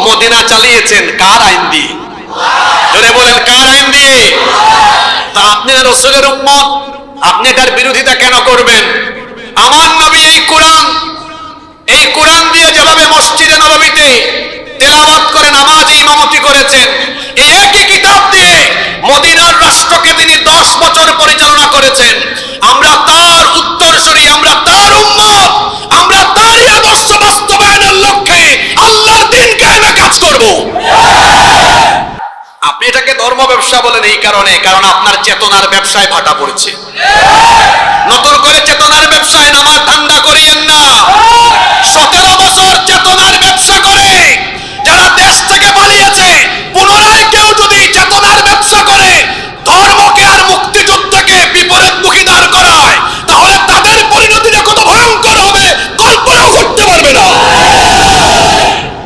Medina চালিয়েছেন কার আইন দিয়ে? জোরে বলেন, কার আইন দিয়ে? তা আপনি রাসূলের উম্মত, আপনি এটার বিরোধিতা কেন করবেন? আমার নবী এই কোরআন দিয়ে যেভাবে মসজিদে নববীতে তেলাওয়াত করে নামাজ ইমামতি করেছেন, এই একই কিতাব দিয়ে মদিনার রাষ্ট্রকে তিনি 10 বছর পরিচালনা করেছেন। আমরা তার উত্তরসূরি, আমরা তার উম্মত, আমরা তারই আদর্শ বাস্তবায়নের লক্ষ্যে আল্লাহর দ্বীন কায়েমে কাজ করব। আপনি এটাকে ধর্ম ব্যবসা বলেন এই কারণে, কারণ আপনার চেতনার ব্যবসায় ভাটা পড়েছে। নতুন করে চেতনার ব্যবসায় নামাজ ঠান্ডা করিয়েন না। 17 বছর চেতনার ব্যবসা করে যারা দেশ থেকে পালিয়েছে, পুনরায় কেউ যদি চেতনার ব্যবসা করে ধর্মকে আর মুক্তিযুদ্ধকে বিপরীতমুখী দাঁড় করায়, তাহলে তাদের পরিণতিটা কত ভয়ঙ্কর হবে কল্পনাও করতে পারবে না।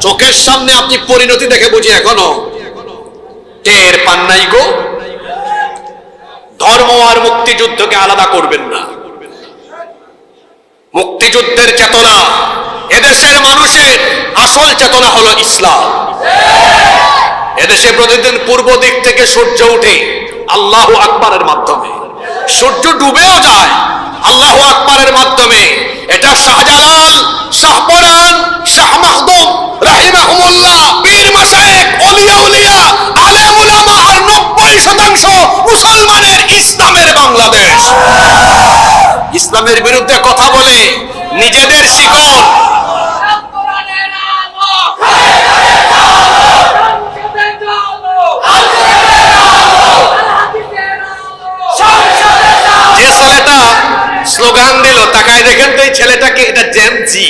চোখের সামনে আপনি পরিণতি দেখে বুঝি এখনো টের পান নাই গো। ধর্ম আর মুক্তিযুদ্ধকে আলাদা করবেন না। মুক্তিযুদ্ধের চেতনা, এদেশের মানুষের আসল চেতনা হলো ইসলাম। এদেশে প্রতিদিন পূর্ব দিক থেকে সূর্য উঠে আল্লাহু আকবারের মাধ্যমে, সূর্য ডুবেও যায় আল্লাহু আকবারের মাধ্যমে। এটা শাহজালাল, শাহপরান, শাহ মাহদুম রাহিমাহুমুল্লাহ, পীর মাশায়েখ, ওলিয়া উলিয়া, আলেম উলামা আর 90% মুসলমানের ইসলামের বাংলাদেশ। ইসলামের বিরুদ্ধে কথা বলে নিজেদের শিকল যে ছেলেটা স্লোগান দিল, তাকায় দেখেন তো এই ছেলেটাকে, এটা জেনজি।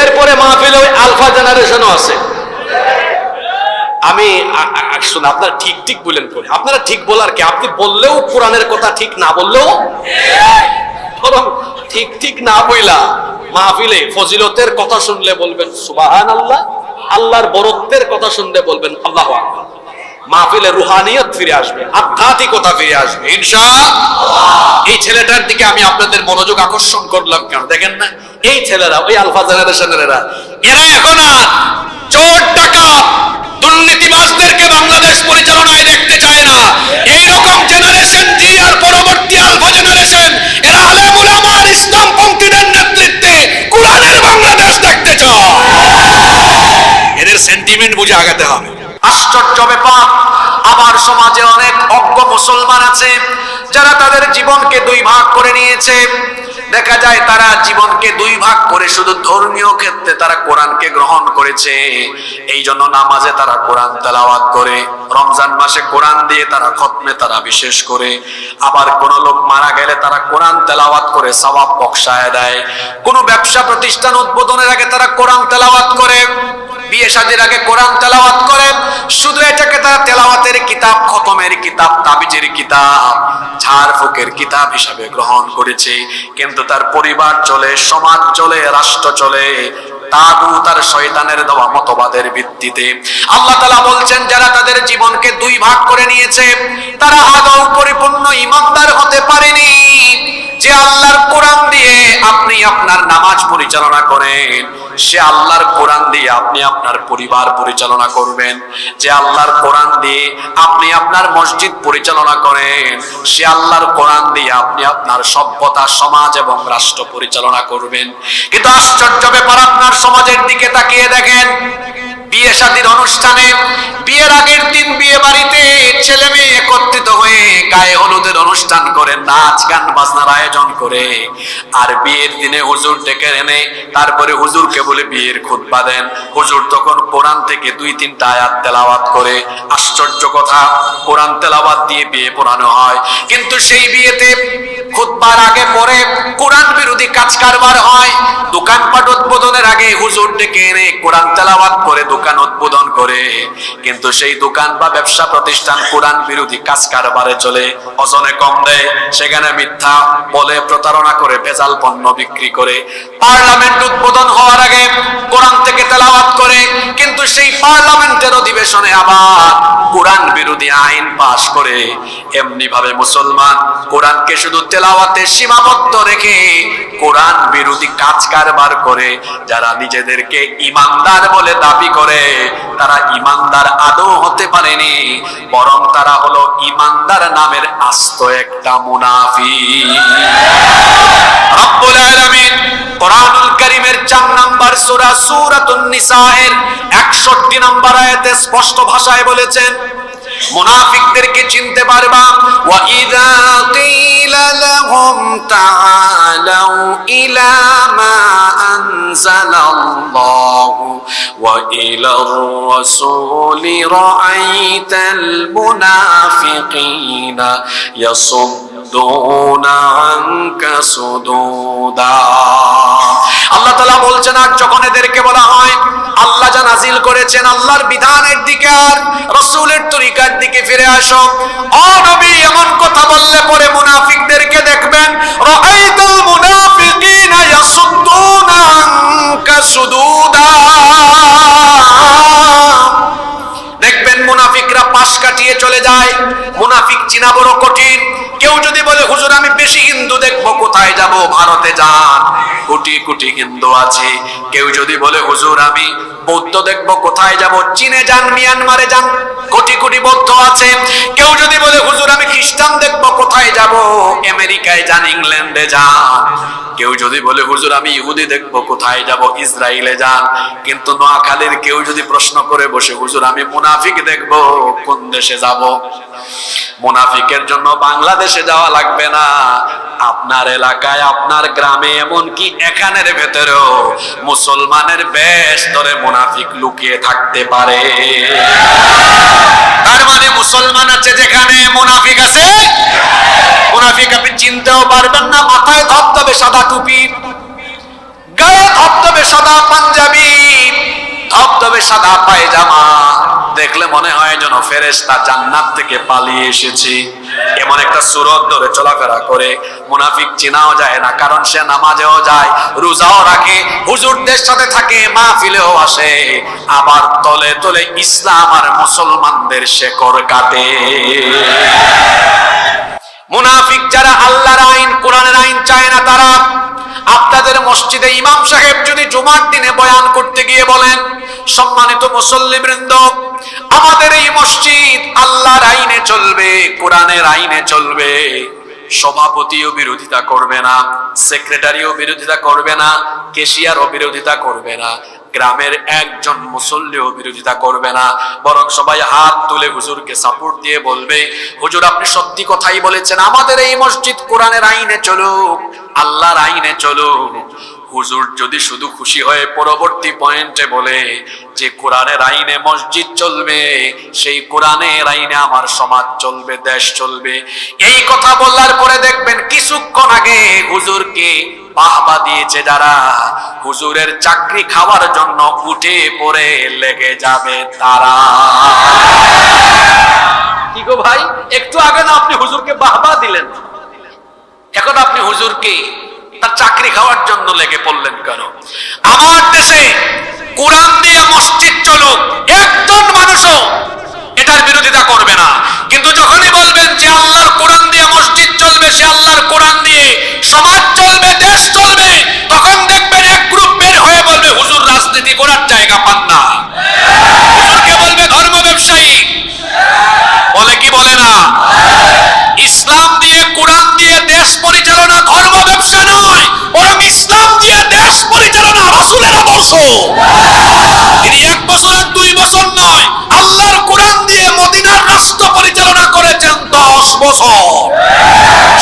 এরপরে মাহফিলে ওই আলফা জেনারেশনও আছে। আমি শুনুন, আপনারা ঠিক ঠিক বলেন পরে, আপনারা ঠিক বলার কি? আপনি বললেও কোরআনের কথা ঠিক, না বললেও বরং ঠিক ঠিক না বইলা মাহফিলে ফজিলতের কথা শুনলে বলবেন সুবহানাল্লাহ, আল্লাহর বরত্বের কথা শুনলে বলবেন আল্লাহু আকবার। মাহফিলে রুহানিয়ত ফিরে আসবে, আধ্যাত্মিকতা ফিরে আসবে ইনশাআল্লাহ। এই ছেলেটার দিকে আমি আপনাদের মনোযোগ আকর্ষণ করলাম কেন দেখেন না? এই ছেলেরা, ওই আলফা জেনারেশনের এরা এখন আর চোর ডাকাত দুর্নীতিবাজদেরকে বাংলাদেশ পরিচালনায় দেখতে চায় না। এইরকম জেনারেশন জি আর পরবর্তী আলফা জেনারেশন, এরা আলেম উলামা আর ইসলামপন্থীদের নেতৃত্বে কোরআনের বাংলাদেশ দেখতে চায়। এদের সেন্টিমেন্ট বুঝে আগাতে হবে। আশ্চর্য ব্যাপার, আমার সমাজে অনেক অজ্ঞ মুসলমান আছে যারা তাদের জীবনকে 2 ভাগ করে নিয়েছে। দেখা যায় তারা জীবনকে 2 ভাগ করে শুধু ধর্মীয় ক্ষেত্রে তারা কোরআনকে গ্রহণ করেছে। এই জন্য নামাজে তারা কোরআন তেলাওয়াত করে, রমজান মাসে কোরআন দিয়ে তারা খতমে তারা বিশেষ করে, আবার কোন লোক মারা গেলে তারা কোরআন তেলাওয়াত করে সওয়াব বখশায় দেয়। কোন ব্যবসা প্রতিষ্ঠান উদ্বোধনের আগে তারা কোরআন তেলাওয়াত করে, বিয়ে শাদীর আগে কোরআন তেলাওয়াত করে। শুধু এটাকে তারা তেলাওয়াতের কিতাব, খতমের কিতাব, তাবিজের কিতাব, ঝাড়ফুঁকের কিতাব হিসাবে গ্রহণ করেছে। কিন্তু তার পরিবার চলে, সমাজ চলে, রাষ্ট্র চলে তাগুত আর শয়তানের দেওয়া মতবাদের ভিত্তিতে। আল্লাহ তাআলা বলছেন, যারা তাদের জীবনকে 2 ভাগ করে নিয়েছে তারা আদৌ পরিপূর্ণ ঈমানদার হতে পারেনি। যে আল্লাহর কোরআন দিয়ে আপনি আপনার নামাজ পরিচালনা করেন, সে আল্লাহর কোরআন দিয়ে আপনি আপনার পরিবার পরিচালনা করবেন। যে আল্লাহর কোরআন দিয়ে আপনি আপনার মসজিদ পরিচালনা করেন, সে আল্লাহর কোরআন দিয়ে আপনি আপনার সভ্যতা, সমাজ এবং রাষ্ট্র পরিচালনা করবেন। কিন্তু আশ্চর্য ব্যাপার, আপনার সমাজের দিকে তাকিয়ে দেখেন, বিয়ে শাদীর অনুষ্ঠানে বিয়ের আগের দিন বিয়ে বাড়িতে ছেলে মেয়ে একত্রিত হয়ে গায়ে হলুদের অনুষ্ঠান করে, নাচ গান বাজনার আয়োজন করে, আর বিয়ের দিনে হুজুর ডেকে এনে তারপরে হুজুরকে বলে বিয়ের খুতবা দেন। হুজুর তখন কোরআন থেকে 2-3টা আয়াত তেলাওয়াত করে। আশ্চর্য কথা, কোরআন তেলাওয়াত দিয়ে বিয়ে পড়ানো হয়, কিন্তু সেই বিয়েতে খুতবার আগে পরে কোরআন বিরোধী কাজ কারবার হয়। দোকানপাট উদ্বোধনের আগে হুজুর ডেকে এনে কোরআন তেলাওয়াত করে দোকান উদ্বোধন করে, কিন্তু সেই দোকান বা ব্যবসা প্রতিষ্ঠান কোরআন বিরোধী কাজ কারবারে চলে, ওজনে কম দেয়, সেখানে মিথ্যা বলে প্রতারণা করে ভেজাল পণ্য বিক্রি করে। পার্লামেন্ট উদ্বোধন হওয়ার আগে কোরআন থেকে তেলাওয়াত করে, কিন্তু সেই পার্লামেন্টে পার্লামেন্টের অধিবেশনে আবার কোরআন বিরোধী আইন পাশ করে। এমনি ভাবে মুসলমান কোরআনকে শুধু তেলাওয়াতে সীমাবদ্ধ রেখে কোরআন বিরোধী কাজ কারবার করে। যারা নিজেদেরকে ইমানদার বলে দাবি করে তারা ইমানদার আদৌ হতে পারেনি, বরং তারা হলো ইমানদার নামের আস্ত একটা মুনাফিক। রব্বুল আলামিন কোরআনুল কারীমের 4 নম্বর সূরা সূরাতুন নিসা এর 61 নম্বর আয়াতে স্পষ্ট ভাষায় বলেছেন, মুনাফিকদেরকে চিনতে পারবা। ওয়া ইযা কিলা লাহুম তাআলাউ ইলা মা আনজালাল্লাহু ওয়া ইলার রাসূলি রাআইতাল মুনাফিকিনা ইয়াসুদ্দুনা আনকা সুদুদা। আল্লাহ তাআলা বলছেন, আর যখন এদেরকে বলা হয় আল্লাহ যা নাজিল করেছেন আল্লাহর বিধানের দিকে আর রাসূলের তরিকার দিকে ফিরে আসো, ও নবী এমন কথা বললে পরে মুনাফিকদেরকে দেখবেন রাআইতাল মুনাফিকিনা ইয়াসুদ্দুনা আনকা সুদুদা, দেখবেন মুনাফিকরা পাশ কাটিয়ে চলে যায়। মুনাফিক চিনা বড় কঠিন। কেউ যদি বলে হুজুর আমি বেশি হিন্দু দেখবো, কোথায় যাব? ভারতে যান, কোটি কোটি হিন্দু আছে। কেউ যদি বলে হুজুর আমি বৌদ্ধ দেখবো, কোথায় যাব? চীনে যান, মিয়ানমারে যান, কোটি কোটি বৌদ্ধ আছে। কেউ যদি বলে হুজুর আমি খ্রিস্টান দেখবো, কোথায় যাব? আমেরিকায় যান, ইংল্যান্ডে যান। কেউ যদি বলে হুজুর আমি ইহুদি দেখবো, কোথায় যাব? ইসরায়েলে যান। কিন্তু নোয়াখালীর কেউ যদি প্রশ্ন করে বসে হুজুর আমি মুনাফিক দেখবো, কোন দেশে যাব? মুনাফিকের জন্য বাংলাদেশে যাওয়া লাগবে না, আপনার এলাকায় আপনার গ্রামে এমনকি এখানের ভেতরেও মুসলমানের বেশ ধরে মুনাফিক লুকিয়ে থাকতে পারে। তার মানে মুসলমান আছে যেখানে মুনাফিক আছে। মুনাফিক আপনি চিনতেও পারবেন না। মাথায় ধবধবে সাদা টুপি, গায়ে ধবধবে সাদা পাঞ্জাবি, ধবধবে সাদা পায়জামা, দেখলে মনে হয় যেন ফেরেশতা জান্নাত থেকে পালিয়ে এসেছে, এমন একটা সুরত ধরে চলাফেরা করে। মুনাফিক চেনাও যায় না, কারণ সে নামাজেও যায়, রোজাও রাখে, হুজুরদের সাথে থাকে, মাহফিলেও আসে, আবার তলে তলে ইসলাম আর মুসলমানদের শেকড় কাটে। মুনাফিক যারা আল্লাহর আইন কোরআনের আইন চায় না, তারা আপনাদের মসজিদে ইমাম সাহেব যদি জুমার দিনে বয়ান করতে গিয়ে বলেন সম্মানিত মুসল্লিবৃন্দ আমাদের এই মসজিদ আল্লাহর আইনে চলবে, কোরআনের আইনে চলবে, সভাপতিও বিরোধিতা করবে না, সেক্রেটারিও বিরোধিতা করবে না, ক্যাশিয়ারও বিরোধিতা করবে না, গ্রামের একজন মুসল্লিও বিরোধিতা করবে না, বরং সবাই হাত তুলে হুজুরকে সাপোর্ট দিয়ে বলবে হুজুর আপনি সত্যি কথাই বলেছেন, আমাদের এই মসজিদ কোরআনের আইনে চলুক, আল্লাহর আইনে চলুক। হুজুর যদি শুধু খুশি হয়ে পরবর্তী পয়েন্টে বলে যে কোরআনের আইনে মসজিদ চলবে, সেই কোরআনের আইনে আমার সমাজ চলবে, দেশ চলবে, এই কথা বলার পরে দেখবেন কিছুক্ষণ আগে হুজুরকে বাহবা দিয়েছে যারা, হুজুরের চাকরি খাওয়ার জন্য উঠে পড়ে লেগে যাবে তারা। কি গো ভাই, একটু আগে না আপনি হুজুরকে বাহবা দিলেন, এখন আপনি হুজুরকে তার চাকরি খাওয়ার জন্য লেগে পড়লেন কেন? আমার দেশে কোরআন দিয়ে মসজিদ চলুক, একজন মানুষও এটার বিরোধিতা করবে না, কিন্তু যখনই বলবেন যে আল্লাহর কোরআন দিয়ে মসজিদ চলবে, সে আল্লাহর কোরআন দিয়ে সমাজ চলবে, দেশ চলবে, তখন দেখবেন এক গ্রুপ বের হয়ে বলবে হুজুর রাজনীতি করার জায়গা পান না, হুজুরকে বলবে ধর্ম ব্যবসায়ী, বলে কি বলে না? ইসলাম দিয়ে কোরআন দিয়ে দেশ পরিচালনা ধর্ম ব্যবসা নয়, বরং ইসলাম দিয়ে দেশ পরিচালনা রাসূলের আদর্শ। তিনি 1 বছর আর 2 বছর নয়, আল্লাহর কোরআন দিয়ে মদিনার রাষ্ট্র পরিচালনা করেছেন 10 বছর।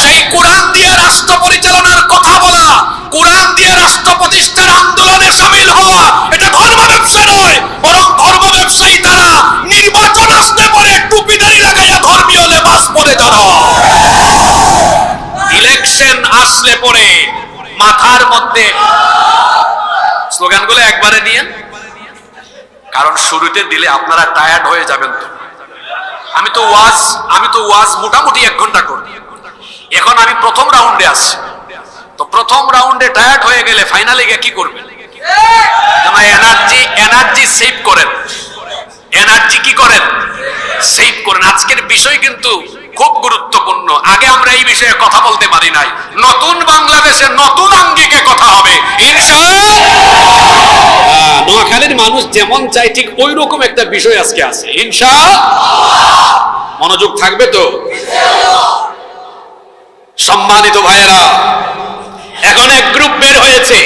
সেই কোরআন দিয়ে রাষ্ট্র পরিচালনার কথা বলা, কোরআন দিয়ে রাষ্ট্র প্রতিষ্ঠার আন্দোলনে শামিল হওয়া, এটা ধর্ম ব্যবসা নয়, বরং ধর্ম ব্যবসায়ী তারা নির্বাচন আসতে পরে টুপিদারি লাগাইয়া ধর্মীয় লেবাস পরে যারা, ইলেকশন আসলে পরে মাথার মধ্যে স্লোগানগুলো একবারে নিয়ে, কারণ শুরুতে দিলে আপনারা টায়ার্ড হয়ে যাবেন। তো আমি তো ওয়াজ মোটামুটি 1 ঘন্টা করি, এখন আমি প্রথম রাউন্ডে আসছি, তো প্রথম রাউন্ডে টায়ার্ড হয়ে গেলে ফাইনালে গিয়ে কি করবেন? এনার্জি সেভ করেন, এনার্জি কি করেন, সেভ করেন। আজকের বিষয় কিন্তু খুব গুরুত্বপূর্ণ। আগে আমরা এই বিষয়ে কথা বলতে পারি নাই। নতুন বাংলাদেশে নতুন আঙ্গিকে কথা হবে ইনশাআল্লাহ। নোয়াখালীর মানুষ যেমন চাই ঠিক ওই রকম একটা বিষয় আজকে আছে ইনশাআল্লাহ। মনোযোগ থাকবে তো? সম্মানিত ভাইয়েরা, এখন এক গ্রুপ বের হয়েছে,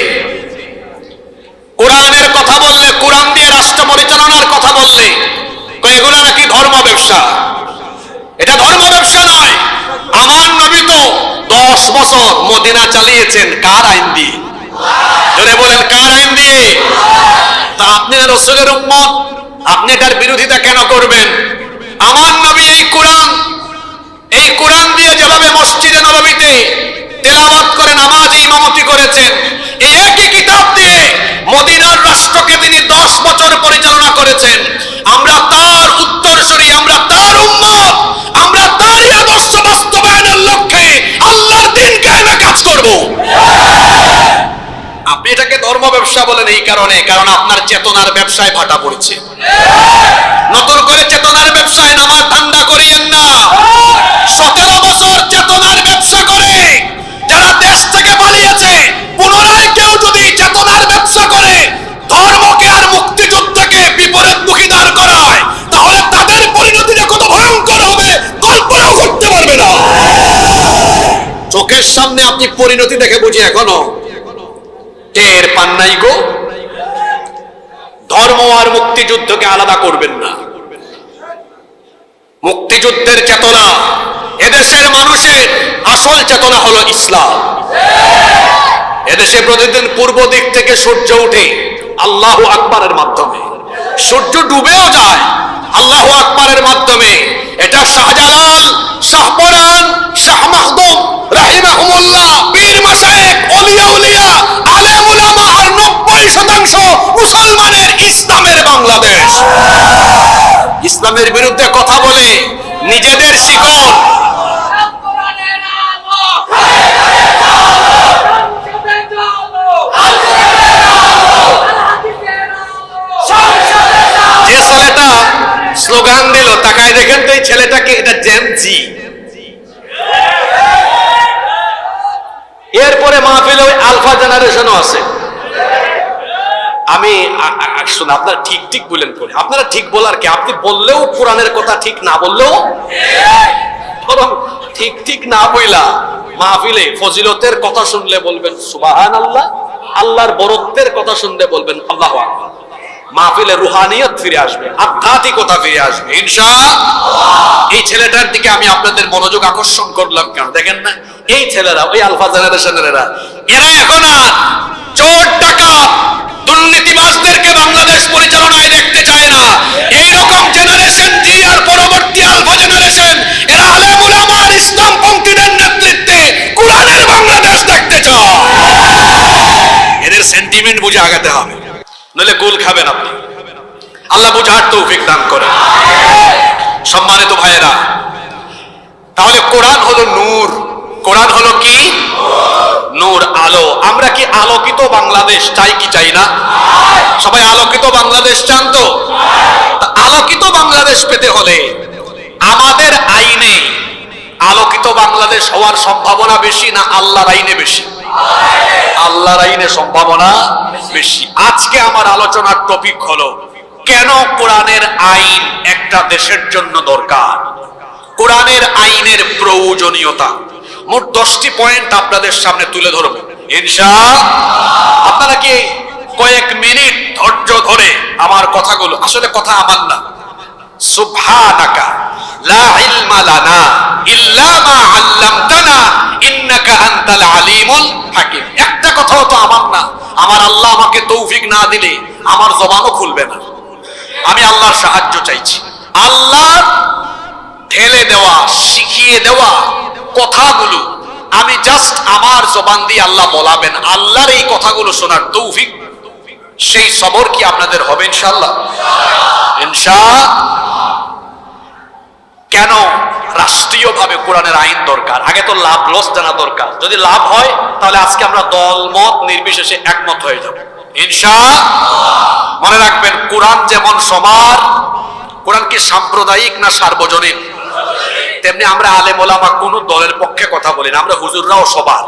কোরআনের কথা বললে, কোরআন দিয়ে রাষ্ট্র পরিচালনার কথা বললে এগুলা নাকি ধর্ম ব্যবসা। এটা ধর্ম ব্যবসা নয়। আমার নবী তো 10 বছর মদিনা চালিয়েছেন কার আইন দিয়ে? জোরে বলেন, কার আইন দিয়ে? তা আপনি রাসূলের উম্মত, আপনি এটার বিরোধিতা কেন করবেন? আমার নবী এই কোরআন দিয়ে যেভাবে মসজিদে নববীতে তেলাওয়াত করে নামাজে ইমামতি করেছেন, এই একই কিতাব দিয়ে মদিনার রাষ্ট্রকে তিনি 10 বছর পরিচালনা করেছেন। আমরা তার উত্তরসূরি, আমরা তার উম্মত, আমরা তারই আদর্শ বাস্তবায়নের লক্ষ্যে আল্লাহর দ্বীন কায়েমে কাজ করব। আপনি এটাকে ধর্ম ব্যবসা বলেন এই কারণে, কারণ আপনার চেতনার ব্যবসায় ভাটা পড়েছে। নতুন করে চেতনার ব্যবসায় নামাজ ঠান্ডা করিয়েন না। 17 বছর চেতনার ব্যবসা করে যারা দেশ থেকে পালিয়েছে, পুনরায় কেউ যদি চেতনার ব্যবসা করে ধর্মকে আর মুক্তিযুদ্ধকে বিপরীতমুখী দাঁড় করায়, তাহলে তাদের পরিণতিটা কত ভয়ঙ্কর হবে কল্পনাও করতে পারবে না। চোখের সামনে আপনি পরিণতি দেখে বুঝি এখনো টের পান নাই গো। ধর্ম আর মুক্তিযুদ্ধকে আলাদা করবেন না। মুক্তিযুদ্ধের চেতনা, এদেশের মানুষের আসল চেতনা হলো ইসলাম। এদেশে প্রতিদিন পূর্ব দিক থেকে সূর্য উঠে আল্লাহু আকবারের মাধ্যমে, সূর্য ডুবেও যায় আল্লাহু আকবারের মাধ্যমে। এটা শাহজালাল, শাহপরান, শাহ মাহদুম রাহিমাহুমুল্লাহ, পীর মাশায়েখ, ওলিয়া উলিয়া, আলেম উলামা আর 90% মুসলমানের ইসলামের বাংলাদেশ। ইসলামের বিরুদ্ধে কথা বলে নিজেদের শিকড় যে ছেলেটা স্লোগান দিল, তাকায় দেখেন তো এই ছেলেটাকে, এটা জেন জি। এরপরে মাহফিলে ওই আলফা জেনারেশনও আছে। আমি শুনুন, আপনারা ঠিক ঠিক বলেন করে, আপনারা ঠিক বলার কি? আপনি বললেও কোরআনের কথা ঠিক, না বললেও বরং ঠিক ঠিক না বইলা মাহফিলে ফজিলতের কথা শুনলে বলবেন সুবহানাল্লাহ, আল্লাহর বরত্বের কথা শুনলে বলবেন আল্লাহু আকবার। মাহফিলে রুহানিয়ত ফিরে আসবে, আধ্যাত্মিকতা ফিরে আসবে ইনশাআল্লাহ। এই ছেলেটার দিকে আমি আপনাদের মনোযোগ আকর্ষণ করলাম কেন দেখেন না? এই ছেলেরা, ওই আলফা জেনারেশনের এরা এখন আর চোর ডাকাত দুর্নীতিবাজদেরকে বাংলাদেশ পরিচালনায় দেখতে চায় না। এইরকম জেনারেশন জি আর পরবর্তী আলফা জেনারেশন, এরা আলেম উলামা আর ইসলামপন্থীদের নেতৃত্বে কোরআনের বাংলাদেশ দেখতে চায়। এদের সেন্টিমেন্ট বুঝে আগাতে হবে, নইলে গোল খাবেন আপনি। আল্লাহ বুঝার তৌফিক দান করেন। সম্মানিত ভাইয়েরা, তাহলে কোরআন হলো নূর। কোরআন হলো কি? নূর, আলো। আমরা কি আলোকিত বাংলাদেশ চাই কি চাই না? সবাই আলোকিত বাংলাদেশ চান তো? আলোকিত বাংলাদেশ পেতে হলে আমাদের আইনে আলোকিত বাংলাদেশ হওয়ার সম্ভাবনা বেশি না আল্লাহর আইনে বেশি? আল্লাহর আইনে সম্ভাবনা বেশি। আজকে আমার আলোচনার টপিক হলো কেন কোরআনের আইন একটা দেশের জন্য দরকার, কোরআনের আইনের প্রয়োজনীয়তা। মোট 10টি পয়েন্ট আপনাদের সামনে তুলে ধরব ইনশাআল্লাহ। আপনারা কি কয়েক মিনিট ধৈর্য ধরে আমার কথাগুলো, আসলে কথা আমার না, সুবহানাকা লা ইলমা লানা ইল্লা মা আল্লামতানা ইন্নাকা আনতাল আলিমুল হাকিম। একটা কথাও তো আমার না। আমার আল্লাহ আমাকে তৌফিক না দিলে আমার জবানও খুলবে না। আমি আল্লাহর সাহায্য চাইছি। আল্লাহ ঢেলে দেওয়া, শিখিয়ে দেওয়া কথাগুলো আমি জাস্ট আমার জবান দিয়ে আল্লাহ বলাবেন। আল্লাহর এই কথাগুলো শোনার তৌফিক, সেই সবর কি আপনাদের হবে ইনশাআল্লাহ? ইনশাআল্লাহ। কেন রাষ্ট্রীয়ভাবে কোরআনের আইন দরকার? আগে তো লাভ লস জানা দরকার। যদি লাভ হয় তাহলে আজকে আমরা দল মত নির্বিশেষে একমত হয়ে যাব ইনশাআল্লাহ। মনে রাখবেন, কোরআন যেমন সবার, কোরআন কি সাম্প্রদায়িক না সার্বজনীন? তেমনি আমরা আলেম ওলামা কোন দলের পক্ষে কথা বলি না, আমরা হুজুররাও সবার।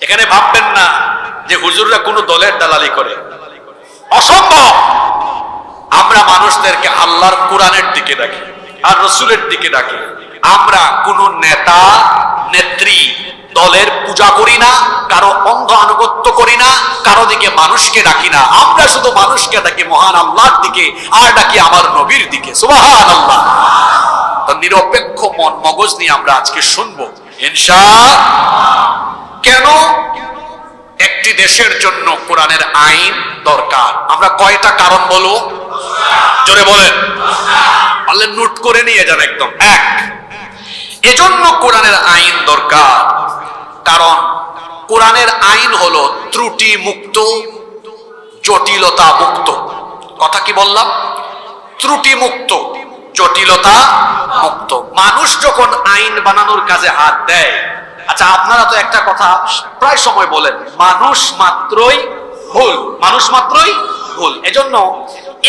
এখানে ভাববেন না যে হুজুররা কোন দলের দালালি করে, অসম্ভব। আমরা মানুষদেরকে আল্লাহর কোরআনের দিকে ডাকি আর রসুলের দিকে ডাকি। আমরা কোন নেতা নেত্রী দলের পূজা করি না, কারো অন্ধ আনুগত্য করি না, কারো দিকে মানুষকে ডাকি না। আমরা শুধু মানুষকে ডাকি মহান আল্লাহর দিকে, আর ডাকি আমার নবীর দিকে। সুবহানাল্লাহ। তো নিরপেক্ষ মন মগজ নিয়ে আমরা আজকে শুনবো ইনশাআল্লাহ। কেন একটি দেশের জন্য কোরআনের আইন দরকার? আমরা কয়টা কারণ বলবো? জোরে বলেন। বললে নোট করে নিয়ে যান একদম। এক, এজন্য কোরআনের আইন দরকার কারণ কোরআনের আইন হলো ত্রুটি মুক্ত, জটিলতা মুক্ত। কথা কি বললাম? ত্রুটি মুক্ত, জটিলতা মুক্ত। মানুষ যখন আইন বানানোর কাজে হাত দেয়, আচ্ছা আপনারা তো একটা কথা প্রায় সময় বলেন, মানুষ মাত্রই ভুল, মানুষ মাত্রই ভুল। এজন্য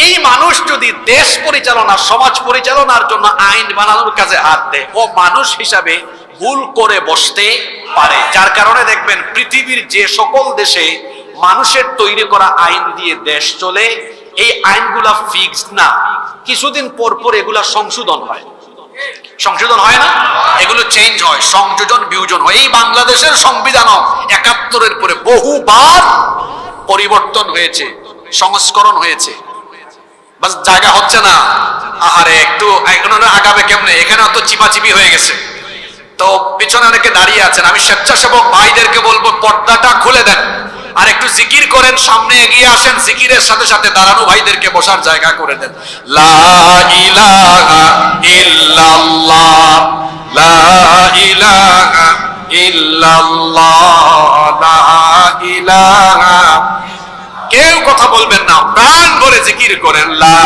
এই মানুষ যদি দেশ পরিচালনা, সমাজ পরিচালনার জন্য আইন বানানোর কাজে হাত দেয়, ও মানুষ হিসাবে ভুল করে বসতে পারে। যার কারণে দেখবেন পৃথিবীর যে সকল দেশে মানুষের তৈরি করা আইন দিয়ে দেশ চলে, এই আইনগুলা ফিক্সড না, কিছুদিন পর পর এগুলা সংশোধন হয়। সংশোধন হয় না, এগুলো চেঞ্জ হয়, সংযোজন বিয়োজন হয়। এই বাংলাদেশের সংবিধানও ৭১-এর পরে বহুবার পরিবর্তন হয়েছে, সংস্করণ হয়েছে, বাস জায়গা হচ্ছে না। আহারে একটু আগাবে কেমনে, এখানে তো চিপাচিপি হয়ে গেছে। তো পিছনে অনেকে দাঁড়িয়ে আছেন, আমি স্বেচ্ছাসেবক ভাইদেরকে বলবো পর্দাটা খুলে দেন আর একটু জিকির করেন, সামনে এগিয়ে আসেন, জিকিরের সাথে সাথে দাঁড়ানো ভাইদেরকে বসার জায়গা করে দেন। লা ইলাহা ইল্লাল্লাহ, লা ইলাহা ইল্লাল্লাহ, লা ইলাহা। কেউ কথা বলবেন না, প্রাণ ভরে জিকির করেন। লা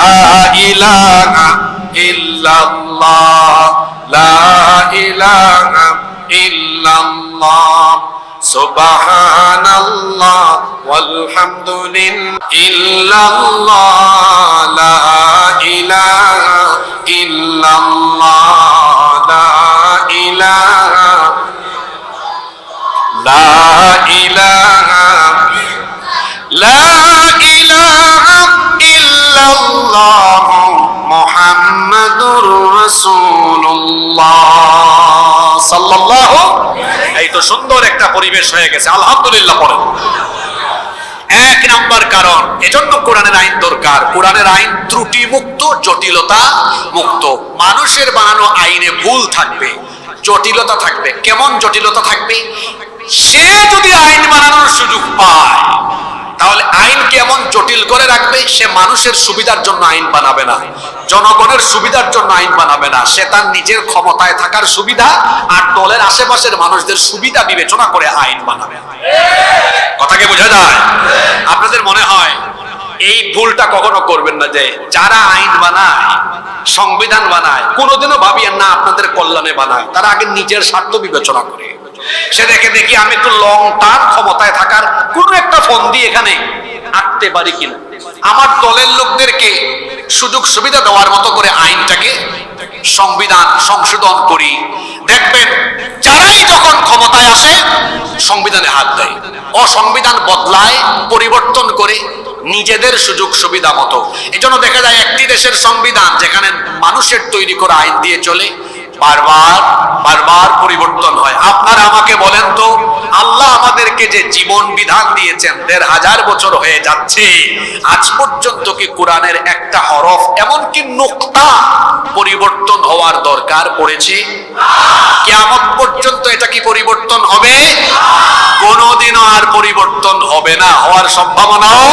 ইলাহা ইল্লাল্লাহ, লা ইলাহা ইল্লাল্লাহ, সুবহানাল্লাহ ওয়ালহামদুলিল্লাহ, ইল্লাল্লাহ, লা ইলাহা ইল্লাল্লাহ, লা ইলাহা, লা ইলাহা, লা ইলাহা ইল্লাল্লাহ মুহাম্মাদুর রাসূলুল্লাহ সাল্লাল্লাহু। এই তো সুন্দর একটা পরিবেশ হয়ে গেছে, আলহামদুলিল্লাহ পড়েন। এক নাম্বার কারণ এজন্য কোরআনের আইন দরকার। কোরআনের আইন ত্রুটি মুক্ত, জটিলতা মুক্ত। মানুষের বানানো আইনে ভুল থাকবে, জটিলতা থাকবে। কেমন জটিলতা থাকবে? সে যদি আইন বানানোর সুযোগ পায়, তাহলে আইনকে এমন জটিল করে রাখবে, সে মানুষের সুবিধার জন্য আইন বানাবে না, জনগণের সুবিধার জন্য আইন বানাবে না। সে তার নিজের ক্ষমতায় থাকার সুবিধা আর দলের আশেপাশের মানুষদের সুবিধা বিবেচনা করে আইন বানাবে। কথাকে বোঝা যায়? আপনাদের মনে হয় এই ভুলটা কখনো করবেন না যে যারা আইন বানায়, সংবিধান বানায়, কোনোদিনও ভাবিয়েন না আপনাদের কল্যাণে বানায়। তারা আগে নিজের স্বার্থ বিবেচনা করে। সে দেখি আমি একটু লং টার্ম ক্ষমতায় থাকার কোন একটা ফন্দি এখানে আঁকতে পারি কিনা, আমার দলের লোকদেরকে সুযোগ সুবিধা দেওয়ার মতো করে আইনটাকে সংবিধান সংশোধন করি। দেখবেন যারাই যখন ক্ষমতায় আসে সংবিধানে হাত দেয়, সংবিধান বদলায়, পরিবর্তন করে নিজেদের সুযোগ সুবিধা মতো। এজন্য দেখা যায় একটি দেশের সংবিধান যেখানে মানুষের তৈরি করা আইন দিয়ে চলে, বারবার পরিবর্তন হয়। আপনারা আমাকে বলেন তো, আল্লাহ আমাদেরকে যে জীবন বিধান দিয়েছেন ১৫০০ বছর হয়ে যাচ্ছে, আজ পর্যন্ত কি কোরআনের একটা হরফ এমনকি নুকতা পরিবর্তন হওয়ার দরকার পড়েছে? কিয়ামত পর্যন্ত এটা কি পরিবর্তন হবে? কোনোদিনও আর পরিবর্তন হবে না, হওয়ার সম্ভাবনাও।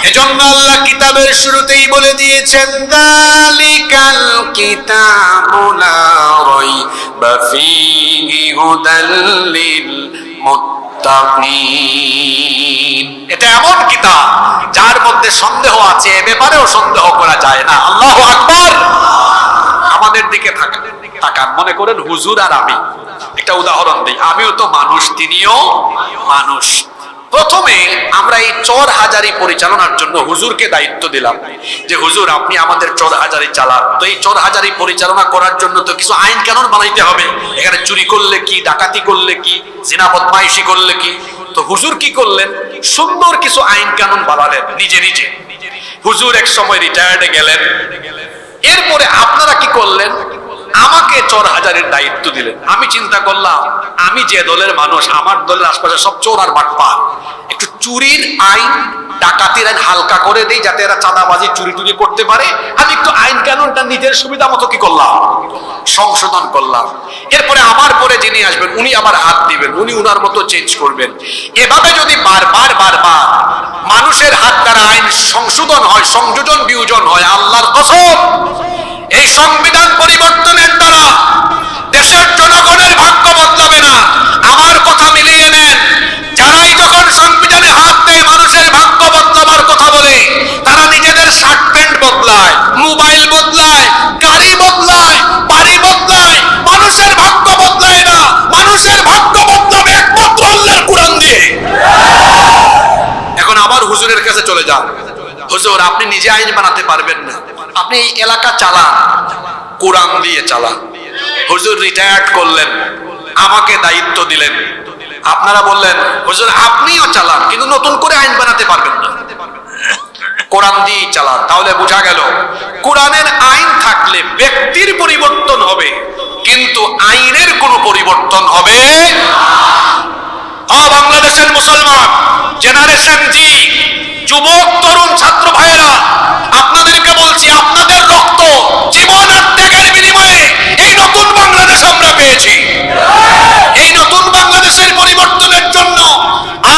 এজন্য আল্লাহ কিতাবের শুরুতেই বলে দিয়েছেন, যালিকাল কিতাবু লা রাইবা ফীহি হুদাল লিল মুত্তাকিন। এটা এমন কিতাব যার মধ্যে সন্দেহ আছে, এ ব্যাপারেও সন্দেহ করা যায় না। আল্লাহু আকবার। আমাদের দিকে তাকান, মনে করেন হুজুর আর আমি একটা উদাহরণ দিই, আমিও তো মানুষ, তিনিও মানুষ। প্রথমে আমরা এই চর হাজারি পরিচালনার জন্য হুজুরকে দায়িত্ব দিলাম যে হুজুর আপনি আমাদের চর হাজারি চালান। তো এই চর হাজারি পরিচালনা করার জন্য তো কিছু আইন কানুন বানাইতে হবে, এখানে চুরি করলে কি, ডাকাতি করলে কি, জিনা বদমাইশি করলে কি। তো হুজুর কি করলেন, সুন্দর কিছু আইন কানুন বানালেন নিজে নিজে। হুজুর এক সময় রিটায়ার্ডে গেলেন, এরপরে আপনারা কি করলেন, আমাকে চোর হাজারের দায়িত্ব দিলেন। আমি চিন্তা করলাম আমি যে দলের মানুষ, আমার দলের আশপাশে সব চোর আর বাটপার, একটু চুরির আইন ডাকাতির আইন হালকা করে দেই যাতে এরা চাঁদাবাজি চুরি টুরি করতে পারে। আমি একটু আইন কানুনটা নিজের সুবিধা মতো কি করলাম, সংশোধন করলাম। এরপরে আমার পরে যিনি আসবেন উনি আবার হাত দিবেন, উনি উনার মতো চেঞ্জ করবেন। এভাবে যদি বারবার বারবার মানুষের হাত দ্বারা আইন সংশোধন হয়, সংযোজন বিয়োজন হয়, আল্লাহর কসম এই সংবিধান পরিবর্তনের দ্বারা দেশের জনগণের ভাগ্য বদলাবে না। আমার কথা মিলিয়ে নেন, যারাই যখন সংবিধানে হাত দেয় মানুষের ভাগ্য বদলাবার কথা বলে, তারা নিজেদের শার্ট প্যান্ট বদলায়, মোবাইল বদলায়, গাড়ি বদলায়, বাড়ি বদলায়। মানুষের ভাগ্য বদলায় না, মানুষের ভাগ্য বদলাবে একমাত্র আল্লাহর কোরআন দিয়ে। এখন আবার হুজুরের কাছে চলে যান, হুজুর আপনি নিজে আইন বানাতে পারবেন না, আপনি এই এলাকা চালান, কোরআন দিয়ে চালান। হুজুর রিটায়ার্ড করলেন, আমাকে দায়িত্ব দিলেন। আপনারা বললেন হুজুর আপনিও চালান, কিন্তু নতুন করে আইন বানাতে পারবেন না, কোরআন দিয়ে চালান। তাহলে বোঝা গেল কোরআনের আইন থাকলে ব্যক্তির পরিবর্তন হবে, কিন্তু আইনের কোনো পরিবর্তন হবে না। বাংলাদেশের মুসলমান জেনারেশন জি, যুবক তরুণ ছাত্র ভাইয়েরা, আপনাদেরকে বলছি আপনাদের রক্ত, জীবন আর ত্যাগের বিনিময়ে এই নতুন বাংলাদেশ আমরা পেয়েছি। এই নতুন বাংলাদেশের পরিবর্তনের জন্য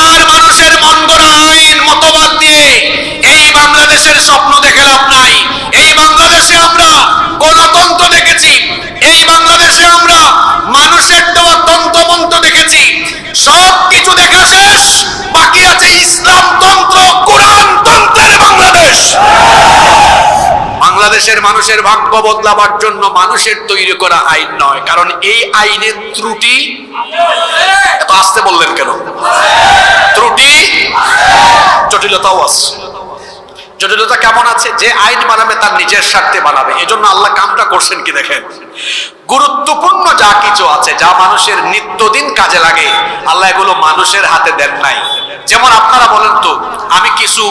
আর মানুষের মন গড়া আইন মতবাদ দিয়ে এই বাংলাদেশের স্বপ্ন দেখে লাভ নাই। এই বাংলাদেশে আমরা গণতন্ত্র দেখেছি, এই বাংলাদেশে আমরা মানুষের দেওয়া তন্ত্রমন্ত্র দেখেছি, সব কিছু দেখা শেষ, বাকি আছে ইসলাম তন্ত্র, কোরআন তন্ত্রের বাংলাদেশ। বাংলাদেশের মানুষের ভাগ্য বদলাবার জন্য মানুষের তৈরি করা আইন নয়, কারণ এই আইনের ত্রুটি, এত আসতে বললেন কেন, ত্রুটি জটিলতাও আছে। জটিলতা কেমন আছে, যে আইন বানাবে তার নিজের স্বার্থে বানাবে। এজন্য আল্লাহ কামটা করছেন কি দেখেন, গুরুত্বপূর্ণ যা কিছু আছে, যা মানুষের নিত্যদিন কাজে লাগে, আল্লাহ এগুলো মানুষের হাতে দেন নাই। যেমন আপনারা বলেন তো, আমি কিছু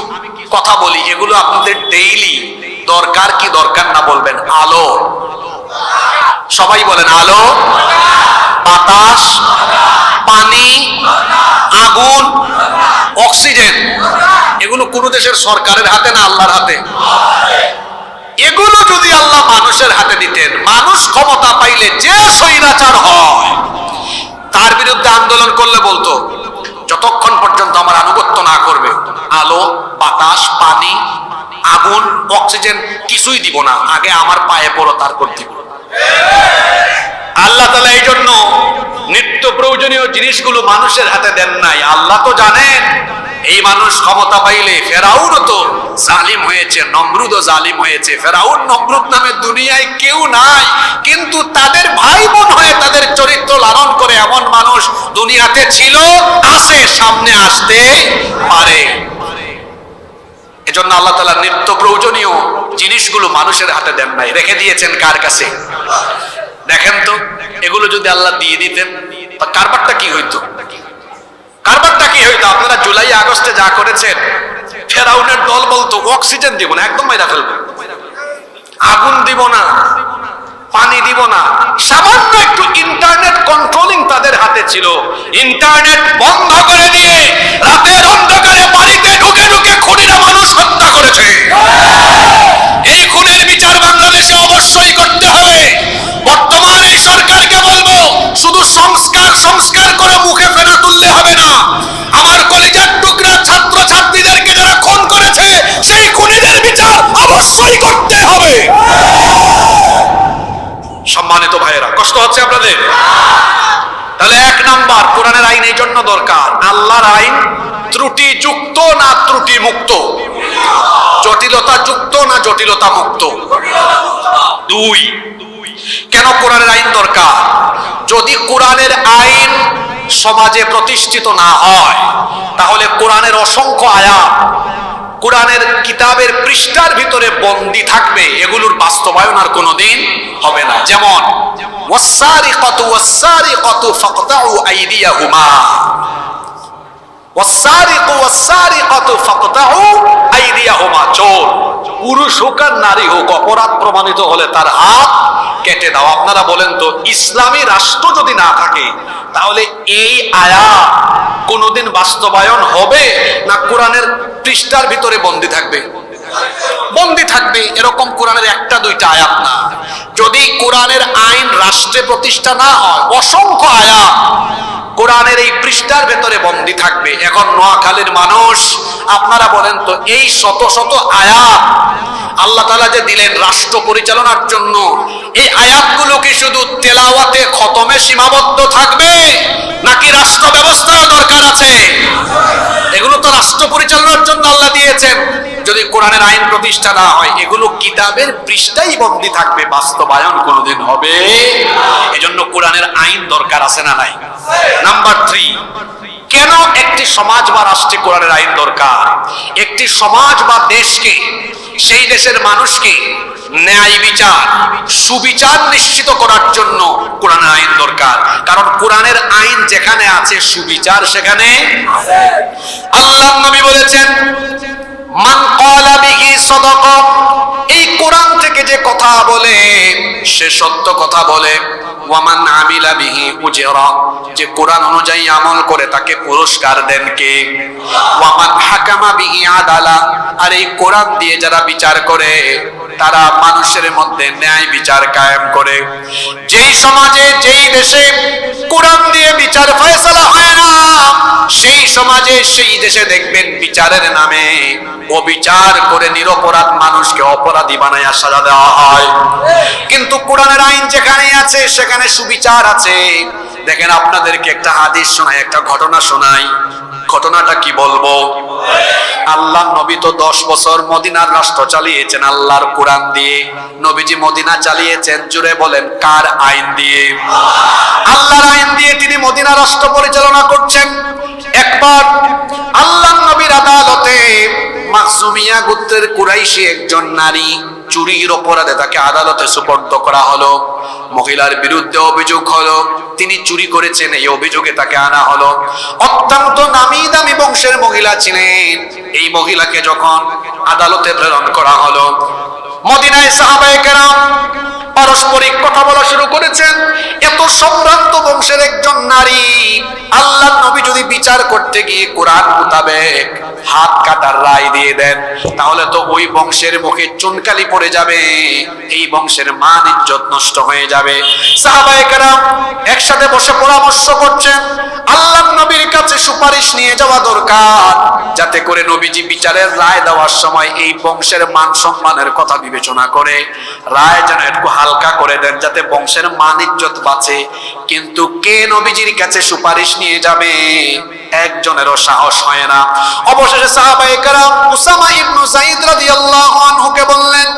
কথা বলি, এগুলো আপনাদের ডেইলি দরকার কি দরকার না বলবেন। আলো, সবাই বলেন আলো, বাতাস, পানি, আগুন, অক্সিজেন, এগুলো কোন দেশের সরকারের হাতে না আল্লাহর হাতে? এগুলো যদি আল্লাহ মানুষের হাতে দিতেন, মানুষ ক্ষমতা পাইলে যে স্বৈরাচার হয় তার বিরুদ্ধে আন্দোলন করলে বলতো যতক্ষণ পর্যন্ত আমার আনুগত্য না করবে আলো, বাতাস, পানি, আগুন, অক্সিজেন কিছুই দিব না, আগে আমার পায়ে পড়ো তারপর দিব। আল্লাহ তাআলা এই জন্য নিত্য প্রয়োজনীয় জিনিসগুলো মানুষের হাতে দেন নাই। আল্লাহ তো জানেন এই মানুষ ক্ষমতা পাইলে, ফেরাউনও তো জালিম হয়েছে, নমরুদও জালিম হয়েছে। ফেরাউন নমরুদ নামে দুনিয়ায় কেউ নাই, কিন্তু তাদের ভাই বোন হয়ে তাদের চরিত্র লালন করে এমন মানুষ দুনিয়াতে ছিল, আছে, সামনে আসতে পারে। এজন্য আল্লাহ তাআলা নিত্য প্রয়োজনীয় জিনিসগুলো মানুষের হাতে দেন নাই, রেখে দিয়েছেন কার কাছে? দেখেন তো, এগুলো যদি আল্লাহ দিয়ে দিতেন কারবারটা কি হইতো? কারবারটা কি হইতো? আপনারা জুলাই আগস্টে যা করেছেন, ফেরাউনের দল বলতো অক্সিজেন দিব না, একদম মাইরা ফেলবো, আগুন দিব না, পানি দিব না। সামান্য একটু ইন্টারনেট কন্ট্রোলিং তাদের হাতে ছিল, ইন্টারনেট বন্ধ করে দিয়ে রাতের অন্ধকারে বাড়িতে ঢুকে ঢুকে খুনিরা মানুষ হত্যা করেছে। এই খুনের বিচার বাংলাদেশে অবশ্যই করতে হবে। বর্তমান এই সরকারকে বলবো, শুধু সংস্কার সংস্কার করে মুখে ফেনা তুললে হবে না। আমার কলিজার টুকরা ছাত্র ছাত্রীদেরকে যারা খুন করেছে, সেই খুনিদের বিচার অবশ্যই করতে হবে। সম্মানিত ভাইয়েরা, কষ্ট হচ্ছে আপনাদের? তাহলে এক নাম্বার, কোরআনের আইন এই জন্য দরকার। আল্লাহর আইন ত্রুটি যুক্ত না ত্রুটি মুক্ত? জটিলতা যুক্ত না জটিলতা মুক্ত? দুই, কেন কোরআনের আইন দরকার? যদি কোরআনের আইন সমাজে প্রতিষ্ঠিত না হয়, তাহলে কোরআনের অসংখ্য আয়াত কোরআনের কিতাবের পৃষ্ঠার ভিতরে বন্দী থাকবে, এগুলোর বাস্তবায়ন আর কোনোদিন হবে না। যেমন ওয়াসসারিকাতু ওয়াসসারিকাতু ফাকতাউ আইদিয়াহুমা, ওয়াসসারিকু ওয়াসসারিকাতু ফাকতাউ আইদিয়াহুমা, চোর পুরুষ হোক আর নারী হোক অপরাধ প্রমাণিত হলে তার হাত কেটে দাও। আপনারা বলেন তো, ইসলামী রাষ্ট্র যদি না থাকে তাহলে এই আয়াত কোনোদিন বাস্তবায়ন হবে না কোরআনের পৃষ্ঠার ভিতরে বন্দী থাকবে? বন্দী থাকবে। এরকম কোরআনের একটা দুইটা আয়াত না, যদি কোরআনের আইন রাষ্ট্রে প্রতিষ্ঠা না হয় অসংখ্য আয়াত কোরআনের এই পৃষ্ঠার ভেতরে বন্দী থাকবে। এখন নোয়াখালীর মানুষ, আপনারা বলেন তো, এই শত শত আয়াত আল্লাহ তাআলা যে দিলেন রাষ্ট্র পরিচালনার জন্য, এই আয়াতগুলো কি শুধু তেলাওয়াতে খতমে সীমাবদ্ধ থাকবে নাকি রাষ্ট্র ব্যবস্থার দরকার আছে? এগুলো তো রাষ্ট্র পরিচালনার জন্য আল্লাহ দিয়েছেন। যদি কোরআনের আইন প্রতিষ্ঠা না হয় এগুলো কিতাবের পৃষ্ঠাই বন্দী থাকবে, বাস্তবায়ন কোনোদিন হবে? এজন্য কোরআনের আইন দরকার আছে না নাই? নাম্বার 3, কেন একটি সমাজ বা রাষ্ট্রে কোরআনের আইন দরকার? একটি সমাজ বা দেশকে, সেই দেশের মানুষকে ন্যায় বিচার, সুবিচার নিশ্চিত করার জন্য কোরআনের আইন দরকার। কারণ কোরআনের আইন যেখানে আছে সুবিচার সেখানে আছে। আল্লাহর নবী বলেছেন, মান ক্বালা বিহি সাদাকা, এই কোরআন থেকে যে কথা বলে সে সত্য কথা বলে। ওয়ামান আমিলা বিহি উজরা, যে কোরআন অনুযায়ী আমল করে তাকে পুরস্কার দেন কে? ওয়ামান হাকামা বিহি আদালা, আর এই কোরআন দিয়ে যারা বিচার করে তারা মানুষের মধ্যে ন্যায় বিচার কায়েম করে। যেই সমাজে, যেই দেশে কোরআন দিয়ে বিচার ফয়সালা হয় না, সেই সমাজে, সেই দেশে দেখবেন বিচারের নামে অবিচার করে নিরপরাধ মানুষকে অপরাধী বানায়া সাজা দেওয়া হয়। কিন্তু কোরআনের আইন যেখানে আছে সেখানে সুবিচার আছে। দেখেন, আপনাদেরকে একটা হাদিস শোনাই, একটা ঘটনা শোনাই। ঘটনাটা কি বলবো? আল্লাহ নবী তো 10 বছর মদিনার রাষ্ট্র চালিয়েছেন আল্লাহর কোরআন দিয়ে। নবীজি মদিনা চালিয়েছেন, জুড়ে বলেন কার আইন দিয়ে? আল্লাহর আইন দিয়ে তিনি মদিনা রাষ্ট্র পরিচালনা করছেন। একবার আল্লাহ নবীর আদালতে মাখজুমিয়া গোত্রের কুরাইশি একজন নারী চুরির অপরাধে তাকে আদালতে সুপর্দ করা হলো। মহিলার বিরুদ্ধে অভিযোগ হলো তিনি চুরি করেছেন, এই অভিযোগে তাকে আনা হলো। অত্যন্ত নামি দামি বংশের মহিলা ছিলেন। এই মহিলাকে যখন আদালতে প্রেরণ করা হলো, মদিনায় সাহাবায়ে কেরাম পারস্পরিক কথা বলা শুরু করেছেন। এত সম্ভ্রান্ত বংশের একজন নারী, আল্লাহর নবী যদি বিচার করতে গিয়ে কোরআন মোতাবেক হাত কাটার রায় দিয়ে দেন তাহলে তো ওই বংশের মুখে চুনকালি পড়ে যাবে, এই বংশের মান ইজ্জত নষ্ট হয়ে যাবে। সাহাবায়ে কেরাম একসাথে বসে পরামর্শ করছেন, আল্লাহর নবীর কাছে সুপারিশ নিয়ে যাওয়া দরকার, যাতে করে নবীজি বিচারের রায় দেওয়ার সময় এই বংশের মান সম্মানের কথা বিবেচনা করে রায় যেন একটু হালকা করে দেন, যাতে বংশের মান ইজ্জত বাঁচে। কিন্তু কে নবীজির কাছে সুপারিশ নিয়ে যাবে? একজনেরও সাহস হয় না। অবশেষে সাহাবায়ে কেরাম উসামা ইবনে যায়েদ রাদিয়াল্লাহু আনহুকে বললেন,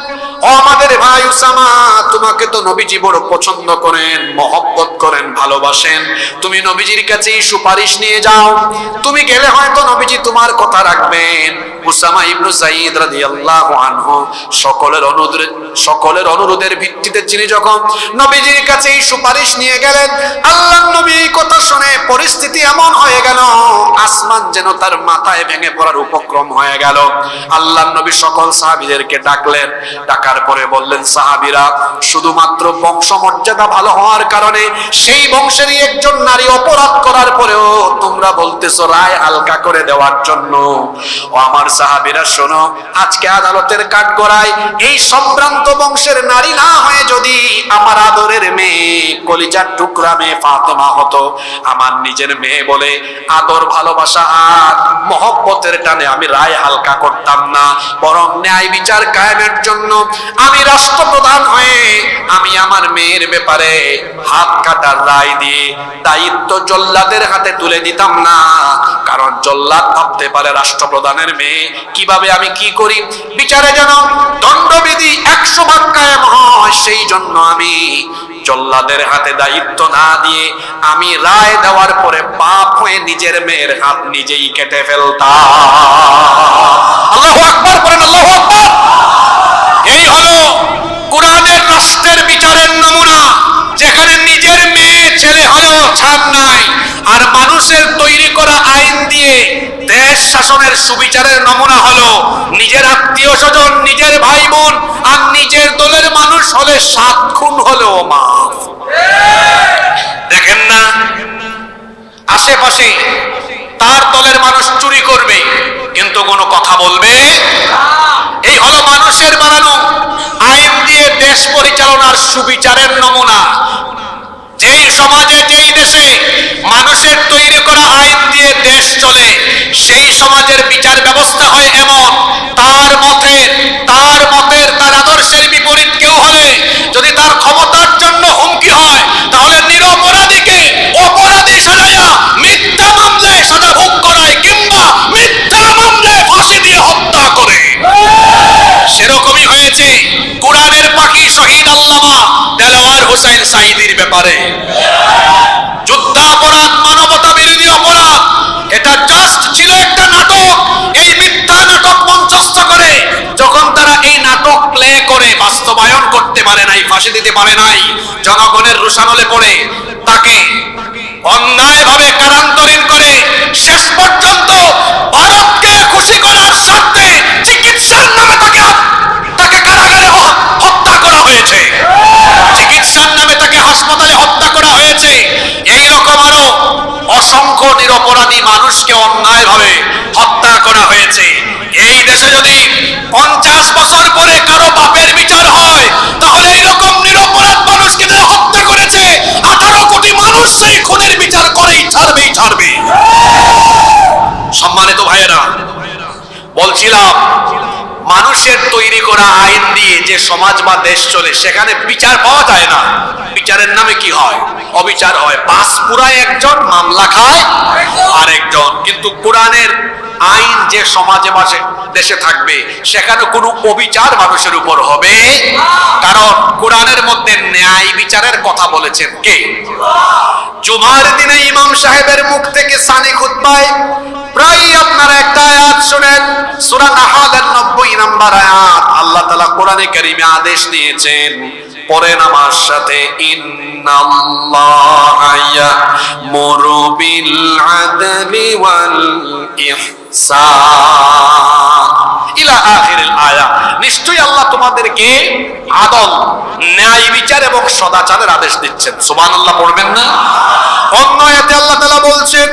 ও আমাদের ভাই উসামা, তোমাকে তো নবীজি বড় পছন্দ করেন, মহব্বত করেন, ভালোবাসেন, তুমি নবীজির কাছে সুপারিশ নিয়ে যাও। তুমি গেলে হয়তো নবীজি তোমার কথা রাখবেন। উসামা ইবনে যায়েদ রাদিয়াল্লাহু আনহু সকলের অনুরোধের ভিত্তিতে তিনি যখন নবীজির কাছে সুপারিশ নিয়ে গেলেন, আল্লাহর নবী এই কথা শুনে পরিস্থিতি এমন হয়ে গেল, আসমান যেন তার মাথায় ভেঙে পড়ার উপক্রম হয়ে গেল। আল্লাহর নবী সকল সাহাবীদেরকে ডাকলেন, ডাকার পরে বললেন, সাহাবীরা, শুধুমাত্র বংশ মর্যাদা ভালো হওয়ার কারণে সেই বংশেরই একজন নারী অপরাধ করার পরেও তোমরা বলতেছো রায় হালকা করে দেওয়ার জন্য। ও আমার সাহাবীরা শোনো, আজকে আদালতের কাঠগড়ায় এই সম্ভ্রান্ত বংশের নারী না হয়ে যদি আমার আদরের মেয়ে, কলিজার টুকরা মেয়ে ফাতেমা হতো, আমার নিজের মেয়ে বলে আদর, ভালোবাসা আর মহব্বতের টানে আমি রায় হালকা করতাম না, বরং ন্যায় বিচার কায়েমের জন্য আমি রাষ্ট্রপ্রধান হয়ে আমি আমার মেয়ের ব্যাপারে হাত কাটার রায় দিয়ে দায়িত্ব জল্লাদের হাতে তুলে দিতাম না। কারণ জল্লাদ ভাবতে পারে রাষ্ট্রপ্রধানের মেয়ে, কিভাবে আমি কি করি, বিচারে যেন দণ্ডবিধি এক 100 ভাগ কায়েম হয়। সেই জন্য আমি জল্লাদের হাতে দায়িত্ব না দিয়ে আমি রায় দেওয়ার পরে বাপ হয়ে নিজের মেয়ের হাত নিজেই কেটে ফেলতাম। আল্লাহু আকবার বলেন, আল্লাহু আকবার। এই হলো কোরআনের রাষ্ট্রের বিচারের নমুনা, যেখানে নিজের মেয়ে ছেলে হলেও ছাড় নাই। আর মানুষের তৈরি করা আইন দিয়ে দেশ শাসনের সুবিচারের নমুনা হলো নিজের আত্মীয় স্বজন, নিজের ভাই বোন আর নিজের দলের মানুষ হলে 7 খুন হলেও মাফ। দেখেন না, আশেপাশে তার দলের মানুষ চুরি করবে কিন্তু কোনো কথা বলবে। এই হলো মানুষের বানানো আইন দিয়ে দেশ পরিচালনার সুবিচারের নমুনা। যেই সমাজে, যেই দেশে মানুষের তৈরি করা আইন দিয়ে দেশ চলে, সেই সমাজের বিচার ব্যবস্থা হয় এমন, তার মতের তার আদর্শের বিপরীত কেউ হলে যদি তার ক্ষমতার জন্য হুমকি হয়, তাহলে নিরপরাধীকে অপরাধী সাজাইয়া মিথ্যা মামলায় সাজা ভোগ করায় কিংবা মিথ্যা মামলায় ফাঁসি দিয়ে হত্যা করে। সেরকমই হয়েছে কোরআনের পাখি শহীদ আল্লামা দেলোয়ার হোসেন সাঈদীর ব্যাপারে। যুদ্ধাপরাধ, মানবতা বিরোধী অপরাধ, এটা জাস্ট ছিল একটা নাটক। এই মিথ্যা নাটক মঞ্চস্থ করে যখন তারা এই নাটক প্লে করে বাস্তবায়ন করতে পারে নাই, ফাঁসি দিতে পারে নাই, জনগণের রোষানলে পড়ে তাকে অন্যায়ভাবে কারান্তরীণ করে শেষ পর্যন্ত ভারতকে খুশি করার স্বার্থে চিকিৎসার নামে তাকে কারাগারে হত্যা করা হয়েছে, চিকিৎসার নামে তাকে হাসপাতালে হত্যা করা হয়েছে। এইরকম আরো অসংখ্য নিরপরাধী মানুষকে অন্যায়ভাবে হত্যা করা হয়েছে। এই দেশে যদি 50 বছর পরে কারো বাপের বিচার হয়, তাহলে এইরকম নিরপরাধ মানুষকে যারা হত্যা করেছে 18 কোটি মানুষ সেই খুনের বিচার করেই ছাড়বে। সম্মানিত ভাইয়েরা, বলছিলাম মানুষের তৈরি করা আইন দিয়ে যে সমাজ বা দেশ চলে, সেখানে বিচার পাওয়া যায় না। বিচারের নামে কি হয়? অবিচার হয়। পাঁচ পুরায় একজন, মামলা খায় আরেকজন। কিন্তু কোরআনের আইন যে সমাজে বাসে দেশে থাকবে, সেখানে কোনো অবিচার মানুষের উপর হবে। কারণ কোরআনের মধ্যে ন্যায় বিচারের কথা বলেছেন কে? জুমার দিনে ইমাম সাহেবের মুখ থেকে সানি খুতবায় প্রায় আপনারা একটা আয়াত শুনেন, সূরা নাহলের 90 নম্বর আয়াত। আল্লাহ তাআলা কোরআনে কারীমে আদেশ দিয়েছেন, পড়েন আমার সাথে, ইন্নাল্লাহা ইয়া'মুরু বিল আদলি ওয়াল ইহসান ইলা আখিরিল আয়াত। নিশ্চয়ই আল্লাহ তোমাদেরকে আদল, ন্যায় বিচার এবং সদাচারের আদেশ দিচ্ছেন। সুবহানাল্লাহ পড়বেন না? অন্য আয়াতে আল্লাহ তাআলা বলছেন,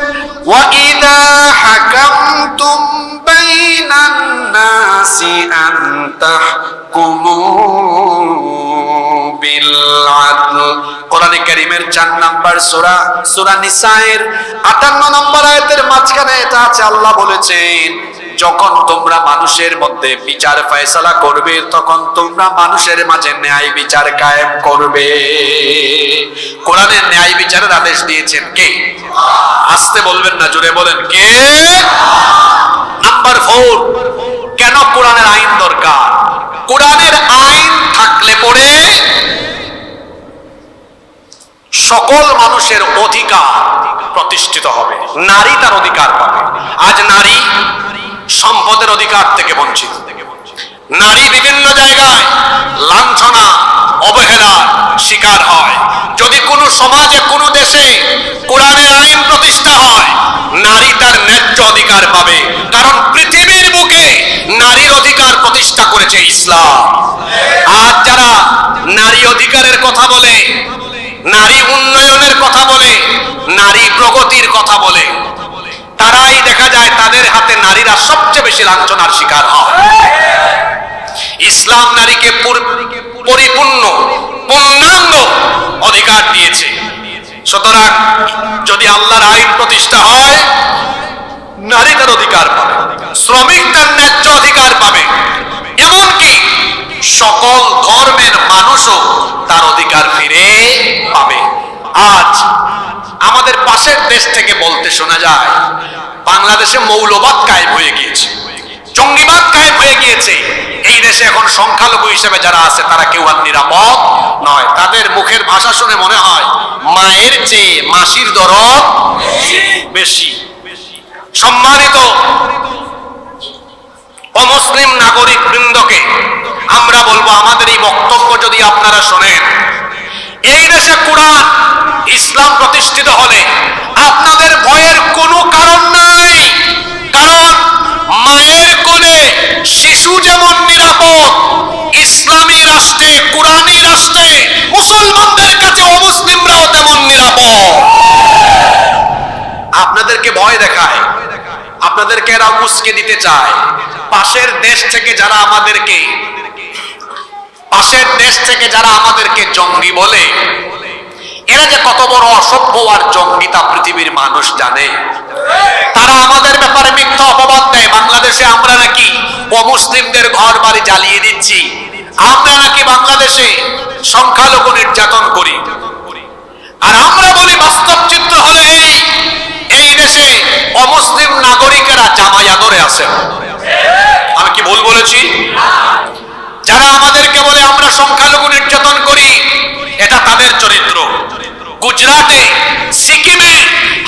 ওয়া ইযা হাকামতুম বাইনান নাসি আন তাহকুমু বিল আদল। কোরআনে কারীমের 4 নম্বর সূরা নিসায়ের 58 নম্বর আয়াতের মাঝখানে এটা আছে। আল্লাহ বলেছেন, যখন তোমরা মানুষের মধ্যে বিচার ফয়সালা করবে, তখন তোমরা মানুষের মাঝে ন্যায় বিচার কায়েম করবে। কোরআনে ন্যায় বিচারের আদেশ দিয়েছেন কে? আসতে বলবেন না, জোরে বলেন কে? নাম্বার 4, কেন কোরআনের আইন দরকার? কোরআনের আইন থাকলে পরে সকল মানুষের অধিকার প্রতিষ্ঠিত হবে, নারী তার অধিকার পাবে। আজ নারী সম্পদের অধিকার থেকে বঞ্চিত, নারী বিভিন্ন জায়গায় লাঞ্ছনা, অবহেলার শিকার হয়। যদি কোনো সমাজে, কোনো দেশে কোরআনের আইন প্রতিষ্ঠা হয়, নারী তার ন্যায্য অধিকার পাবে। কারণ পৃথিবীর বুকে নারীর অধিকার প্রতিষ্ঠা করেছে ইসলাম। আজ যারা নারী অধিকারের কথা বলে, নারী উন্নয়নের কথা বলে, নারী প্রগতির কথা বলে, তারাই দেখা যায় তাদের হাতে নারীরা সবচেয়ে বেশি লাঞ্ছনার শিকার হয়। ইসলাম নারীকে পরিপূর্ণ, পূর্ণাঙ্গ অধিকার দিয়েছে। সুতরাং যদি আল্লাহর আইন প্রতিষ্ঠা হয়, নারী তার অধিকার পাবে, শ্রমিক তার ন্যায্য অধিকার পাবে, এমনকি সকল ধর্মের মানুষও তার অধিকার ফিরে পাবে। আজ আমাদের পাশের দেশ থেকে বলতে শোনা যায়, বাংলাদেশে মৌলবাদ কায়েম হয়ে গিয়েছে, জঙ্গিবাদ কায়েম হয়ে গিয়েছে। এই দেশে দেশে এখন সংখ্যালঘু হিসেবে যারা আছে তারা কেউ আর নিরাপদ নয়। তাদের মুখের ভাষা শুনে মনে হয় মায়ের চেয়ে মাসির দরদ বেশি। সম্মানিত অমুসলিম নাগরিক বৃন্দকে আমরা বলবো, আমাদের এই বক্তব্য যদি আপনারা শোনেন, এই দেশে কোরআন ইসলাম প্রতিষ্ঠিত হলে আপনাদের ভয়ের কোনো কারণ নাই। কারণ মায়ের কোলে শিশু যেমন নিরাপদ, ইসলামী রাষ্ট্রে, কোরআনী রাষ্ট্রে মুসলমানদের কাছে অমুসলিমরাও তেমন নিরাপদ। আপনাদেরকে ভয় দেখায়, আপনাদেরকে এরা উস্কে দিতে চায়। পাশের দেশ থেকে যারা আমাদেরকে জঙ্গি বলে, এরা যে কত বড় অসভ্য আর জঙ্গি তা পৃথিবীর মানুষ জানে। তারা আমাদের ব্যাপারে মিথ্যা অপবাদ দেয়। বাংলাদেশে আমরা নাকি অমুসলিমদের ঘর বাড়ি জ্বালিয়ে দিচ্ছি, আমরা নাকি বাংলাদেশে সংখ্যালঘু নির্যাতন করি। আর আমরা বলি বাস্তব চিত্র হলো এই দেশে অমুসলিম নাগরিকেরা জামাই আদরে আছেন। আমি কি ভুল বলেছি? যারা আমাদেরকে বলে আমরা সংখ্যালঘু নির্যাতন করি, এটা তাদের চরিত্র। গুজরাটে, সিকিমে,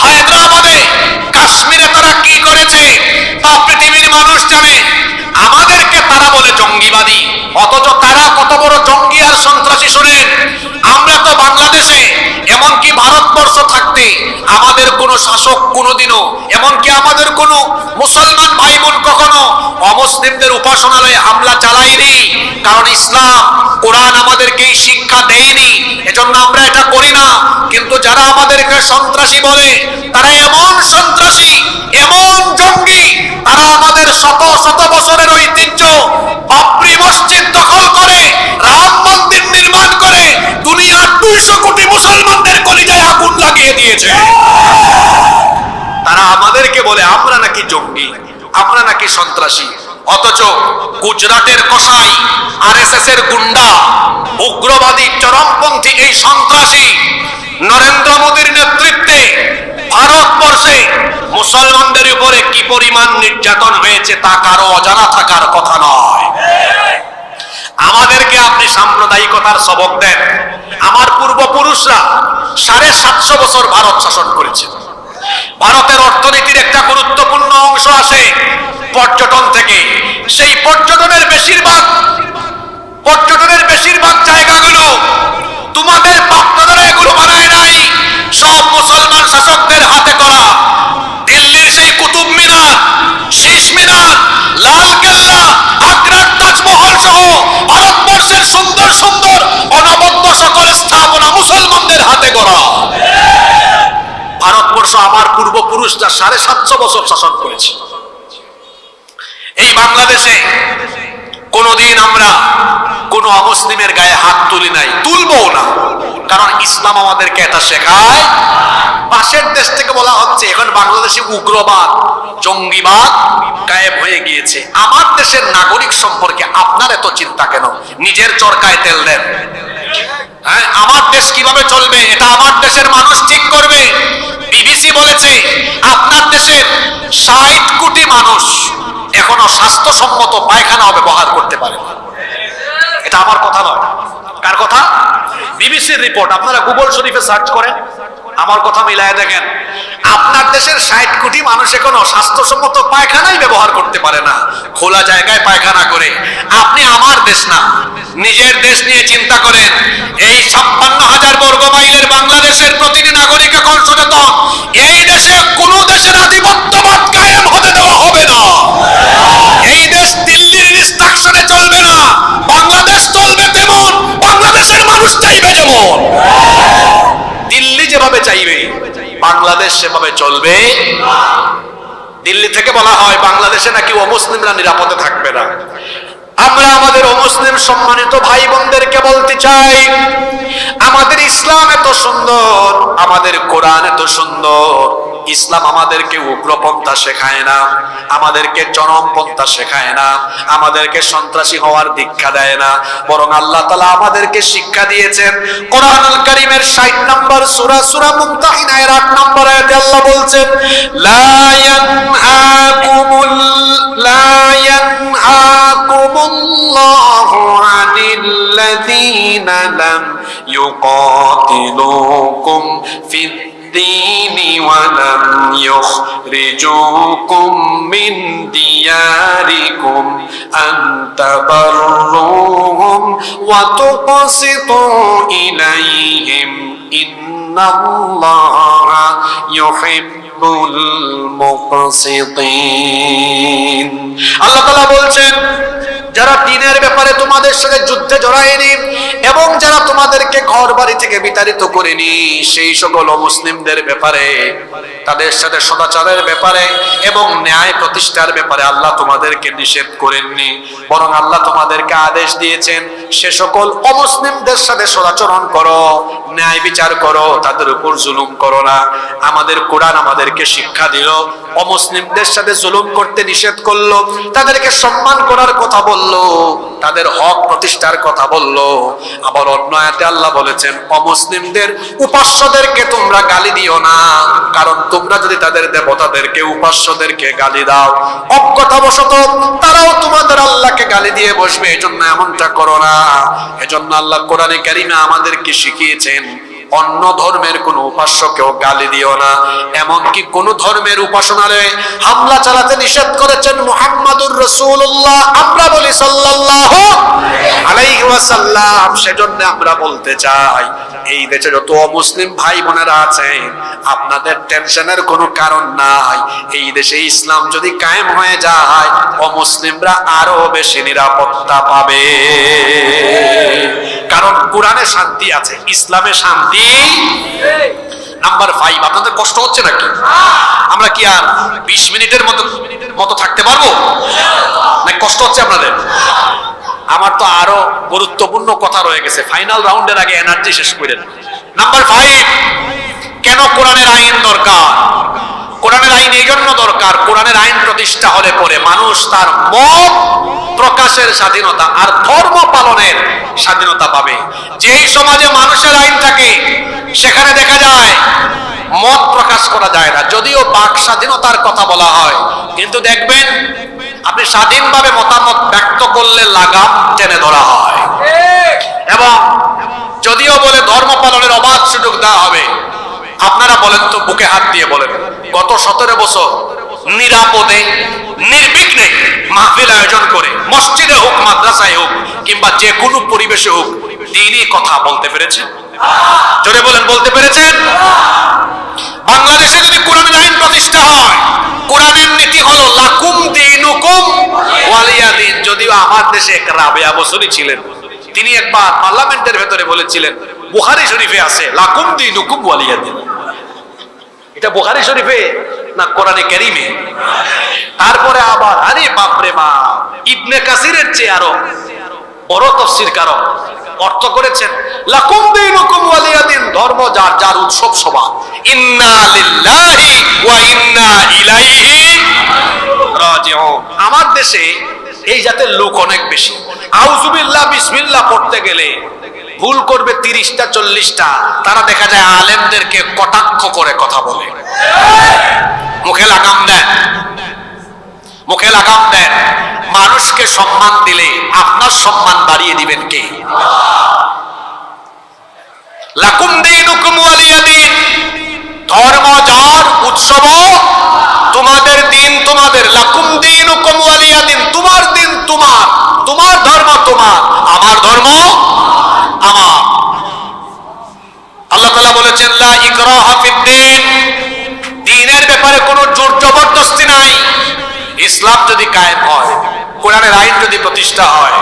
হায়দ্রাবাদে, কাশ্মীরে তারা কি করেছে তা পৃথিবীর মানুষ জানে। আমাদেরকে তারা বলে জঙ্গিবাদী, অথচ তারা কত বড় জঙ্গি আর সন্ত্রাসী শুনেন। আমরা তো বাংলাদেশে, এমনকি ভারতবর্ষ থাকতে আমাদের কোন শাসক কোনোদিনও, এমনকি আমাদের কোন মুসলমান ভাই বোন কখনো অমুসলিমদের উপাসনালয়ে হামলা চালায়নি। কারণ ইসলাম, কোরআন আমাদেরকে এই শিক্ষা দেয়নি, এজন্য আমরা এটা করি না। কিন্তু যারা আমাদেরকে সন্ত্রাসী বলে, তারা এমন সন্ত্রাসী, এমন জঙ্গি, তারা আমাদের শত শত বছরের ঐতিহ্য, বাবরি মসজিদ দখল করে, রাম মন্দির নির্মাণ করে দুনিয়ার 200 কোটি মুসলমানদের কলিজায় আগুন লাগিয়ে দিয়েছে। তারা আমাদেরকে বলে আমরা নাকি জঙ্গি, আমরা নাকি সন্ত্রাসী। অথচ গুজরাটের কসাই, আরএসএস এর গুন্ডা, উগ্রবাদী, চরমপন্থী এই সন্ত্রাসী নরেন্দ্র মোদীর নেতৃত্বে ভারতবর্ষে মুসলমানদের উপরে কি পরিমাণ নির্যাতন হয়েছে তা কারো অজানা থাকার কথা নয়। আমাদেরকে আপনি সাম্প্রদায়িকতার সবক দেন। আমার পূর্বপুরুষরা 750 বছর ভারত শাসন করেছে। ভারতের অর্থনীতির একটা গুরুত্বপূর্ণ অংশ আসে পর্যটন থেকে। সেই পর্যটনের বেশিরভাগ জায়গাগুলো তোমাদের বাপদাদারা এগুলো বানায় নাই, সব মুসলমান শাসকদের হাতে করা। দিল্লির সেই কুতুব মিনার, শীষ মিনার, লাল কেল্লা, আগ্রার তাজমহল সহ ভারতবর্ষের সুন্দর সুন্দর অনবদ্য সকল স্থাপনা মুসলমানদের হাতে গড়া। ভারতবর্ষ আমার পূর্বপুরুষরা 750 বছর শাসন করেছে। এই বাংলাদেশে কোনদিন আমরা কোন অমুসলিমের গায়ে হাত তুলি নাই, তুলবও না। কারণ ইসলাম আমাদেরকে এটা শেখায়। পাশের দেশ থেকে বলা হচ্ছে এখন বাংলাদেশে উগ্রবাদ, জঙ্গিবাদ গায়েব হয়ে গিয়েছে। আমার দেশের নাগরিক সম্পর্কে আপনার এত চিন্তা কেন? নিজের চরকায় তেল দেন। হ্যাঁ, আমার দেশ কিভাবে চলবে এটা আমার দেশের মানুষ ঠিক করবে। বিবিসি বলেছে আপনার দেশের 60 কোটি মানুষ এখনো স্বাস্থ্যসম্মত পায়খানা ব্যবহার করতে পারে না। এটা আমার কথা নয়। কার কথা? বিবিসির রিপোর্ট। আপনারা গুগল শরীফে সার্চ করেন, আমার কথা মিলায় দেখেন। আপনার দেশের 60 কোটি মানুষ এখনো স্বাস্থ্যসম্মত পায়খানাই ব্যবহার করতে পারে না, খোলা জায়গায় পায়খানা করে। আপনি আমার দেশ না, নিজের দেশ নিয়ে চিন্তা করেন। এই 56,000 বর্গ মাইলের বাংলাদেশের প্রতিটি নাগরিক এখন সচেতন। এই দেশে কোন দেশের আধিপত্যবাদ কায়েম হতে দেওয়া হবে না। এই দেশ দিল্লির ইনস্ট্রাকশনে চলবে না। বাংলাদেশ চলবে তেমন, বাংলাদেশের মানুষ চাইবে যেমন। দিল্লি যেভাবে চাইবে বাংলাদেশ সেভাবে চলবে। দিল্লি থেকে বলা হয় বাংলাদেশে নাকি অমুসলিমরা নিরাপদে থাকবে না। আমরা আমাদের অমুসলিম সম্মানিত ভাই বোনদেরকে বলতে চাই, আমাদের ইসলাম এত সুন্দর, আমাদের কোরআন এত সুন্দর। ইসলাম আমাদেরকে উগ্রপন্থা শেখায় না, আমাদেরকে চরমপন্থা শেখায় না, আমাদেরকে সন্ত্রাসী হওয়ার দীক্ষা দেয় না। বরং আল্লাহ তাআলা আমাদেরকে শিক্ষা দিয়েছেন। কোরআনুল কারীমের 60 নম্বর সূরা, সূরা মুমতাহিনা এর 8 নম্বর আয়াতে আল্লাহ বলছেন, লা ইয়ানহাকুমুল্লাহু আল্লাযীনা লাম ইউকাতিলুকুম ফিদ-দীন ওয়া লাম ইউখরিজুকুম মিন দিয়ারিকুম আন তাবাররুহুম ওয়া তুকসিতু ইলাইহিম ইন্নাল্লাহা ইউহিব্বুল মুকসিতিন। আল্লাহ তাআলা বলছেন, যারা দ্বীনের ব্যাপারে তোমাদের সাথে যুদ্ধে জড়ায়নি এবং যারা তোমাদেরকে ঘর বাড়ি থেকে বিতাড়িত করেনি, সেই সকল মুসলিমদের ব্যাপারে, তাদের সাথে সদাচারের ব্যাপারে এবং ন্যায় প্রতিষ্ঠার ব্যাপারে আল্লাহ তোমাদেরকে নিষেধ করেননি, বরং আল্লাহ তোমাদেরকে আদেশ দিয়েছেন সে সকল অমুসলিমদের সাথে সদাচরণ করো, ন্যায় বিচার করো, তাদের উপর জুলুম করো না। আমাদের কোরআন আমাদেরকে শিক্ষা দিল, অমুসলিমদের সাথে জুলুম করতে নিষেধ করলো, তাদেরকে সম্মান করার কথা বললো, তাদের হক প্রতিষ্ঠার কথা বললো। আবার অন্য আয়াতে আল্লাহ বলেছেন, অমুসলিমদের উপাস্যদেরকে তোমরা গালি দিও না, কারণ তোমরা যদি তাদের দেবতাদেরকে, উপাস্যদেরকে গালি দাও, অজ্ঞতাবশত তারাও তোমাদের আল্লাহকে গালি দিয়ে বসবে, এজন্য এমনটা করো না। এজন্য আল্লাহ কোরআনে কারিমে আমাদেরকে শিখিয়েছেন, অন্য ধর্মের কোন উপাস্যকেও গালি দিও না, এমনকি কোন ধর্মের উপাসনালয়ে হামলা চালাতে নিষেধ করেছেন মুহাম্মাদুর রাসূলুল্লাহ। আমরা বলি সাল্লাল্লাহু আলাইহি ওয়াসাল্লাম। সেজন্য আমরা বলতে চাই, এই দেশে যত মুসলিম ভাই বোনেরা আছেন, আপনাদের টেনশনের কোনো কারণ নাই। এই দেশে ইসলাম যদি কায়েম হয়ে যায়, অমুসলিমরা আরো বেশি নিরাপত্তা পাবে, কারণ কোরআনে শান্তি আছে, ইসলামে শান্তি। নাম্বার 5, আপনাদের কষ্ট হচ্ছে নাকি? আমরা কি আর 20 মিনিটের মতো থাকতে পারবো না? কষ্ট হচ্ছে আপনাদের? আমার তো আরো গুরুত্বপূর্ণ কথা রয়ে গেছে, ফাইনাল রাউন্ডের আগে এনার্জি শেষ করে দেন। নাম্বার 5, কেন কোরআনের আইন দরকার? কোরআনের আইন এই জন্য দরকার, কোরআনের আইন প্রতিষ্ঠা হলে পরে মানুষ তার মত প্রকাশের স্বাধীনতা আর ধর্ম পালনের স্বাধীনতা পাবে। যেই সমাজে মানুষের আইন থাকে, সেখানে দেখা যায় মত প্রকাশ করা যায় না, যদিও বাক স্বাধীনতার কথা বলা হয়, কিন্তু দেখবেন আপনি স্বাধীনভাবে মতামত ব্যক্ত করলে লাগাম টেনে ধরা হয়। এবং যদিও বলে ধর্ম পালনের অবাধ সুযোগ দেওয়া হবে, আপনারা বলেন তো, বুকে হাত দিয়ে বলেন, গত 17 বছর নিরাপদে নির্বিঘ্নে মাহফিল আয়োজন করে, মসজিদে হোক, মাদ্রাসায় হোক, কিংবা যে কোনো পরিবেশে হোক, দ্বীনি কথা বলতে পেরেছেন? জোরে বলেন, বলতে পেরেছেন? বাংলাদেশে যদি কোরআনের আইন প্রতিষ্ঠা হয়, কোরআনের নীতি হলো লাকুম দীনুকুম ওয়ালিয়া দীন। যদিও আমার দেশে এক রাবেয়া বসরি ছিলেন, তিনি একবার পার্লামেন্টের ভেতরে বলেছিলেন, বুখারী শরীফে আছে লাকুম দীনুকুম ওয়ালিয়া দীন। এটা বুখারী শরীফে না কোরআনে কারীমে? তারপরে আবার আরে বাপরে বাপ, ইবনে কাসিরের চেয়ে আরো বড় তাফসীরকারক অর্থ করেছেন লাকুম দীনুকুম ওয়ালিয়া দীন, ধর্ম যার যার, উৎসব সবার। ইন্না লিল্লাহি ওয়া ইন্না ইলাইহি রাজিউন। আমার দেশে এই জাতের লোক অনেক বেশি। আউযুবিল্লাহ বিসমিল্লাহ পড়তে গেলে ভুল করবে 30টা 40টা। তারা দেখা যায় আলেমদেরকে কটাক্ষ করে কথা বলে, মুখে লাগাম দেন, মুখে লাগাম দেন। মানুষকে সম্মান দিলে আপনার সম্মান বাড়িয়ে দিবেন কে? লাকুম দীনুকুম ওয়ালিয়া দীন, ধর্ম যার, উৎসব তোমাদের, দিন তোমাদের। লাকুম দীনুকুম ওয়ালিয়া দীন, তোমার দিন তোমার, তোমার ধর্ম তোমার, আমার ধর্ম আমার। আল্লাহ তাআলা বলেছেন লা ইকরাহা ফিদ-দীন, দ্বীনের ব্যাপারে কোনো জোর জবরদস্তি নাই। ইসলাম যদি কায়েম হয়, কোরআনের আইন যদি প্রতিষ্ঠা হয়,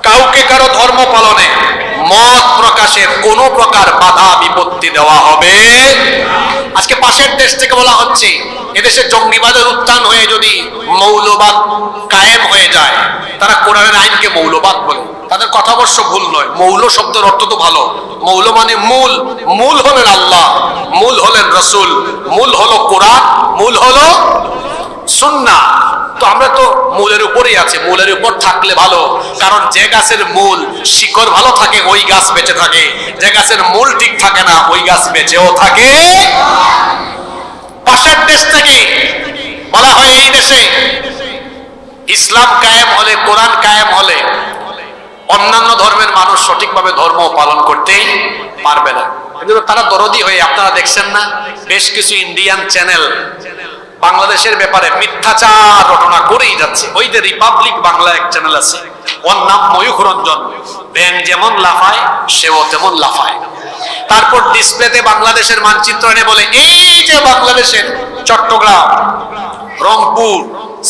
কাউকে কারো ধর্ম পালনে, মত প্রকাশে কোনো প্রকার বাধা বিপত্তি দেওয়া হবে। আজকে পাশের দেশ থেকে বলা হচ্ছে, এদেশে জঙ্গিবাদের উত্থান হয়ে যদি মৌলবাদ কায়েম হয়ে যায়, তারা কোরআনের আইনকে মৌলবাদ বলে। তাদের কথা অবশ্য ভুল নয়, মৌল শব্দের অর্থ তো ভালো। মৌল মানে মূল, মূল হলেন আল্লাহ, মূল হলেন রাসূল, মূল হলো কোরআন, মূল হলো সুন্নাহ। তো আমরা তো মূলের উপরেই আছে, মূলের উপর থাকলে ভালো, কারণ যে গাছের মূল শিকড় ভালো থাকে ওই গাছ বেঁচে থাকে, যে গাছের মূল ঠিক থাকে না ওই গাছ বেঁচেও থাকে। পাশের দেশ থেকে বলা হয়, এই দেশে ইসলাম কায়েম হলে, কোরআন কায়েম হলে অন্যান্য ধর্মের মানুষ সঠিকভাবে ধর্ম পালন করতে পারবে না। কিন্তু তারা দরদি হয়ে, আপনারা দেখছেন না বেশ কিছু ইন্ডিয়ান চ্যানেল বাংলাদেশের ব্যাপারে মিথ্যাচার রটনা করেই যাচ্ছে। ওই যে রিপাবলিক বাংলা এক চ্যানেল আছে, ওর নাম ময়ূখ রঞ্জন। ব্যাং যেমন লাফায় সেও তেমন লাফায়। তারপর ডিসপ্লেতে বাংলাদেশের মানচিত্র এনে বলে, এই যে বাংলাদেশের চট্টগ্রাম, রংপুর,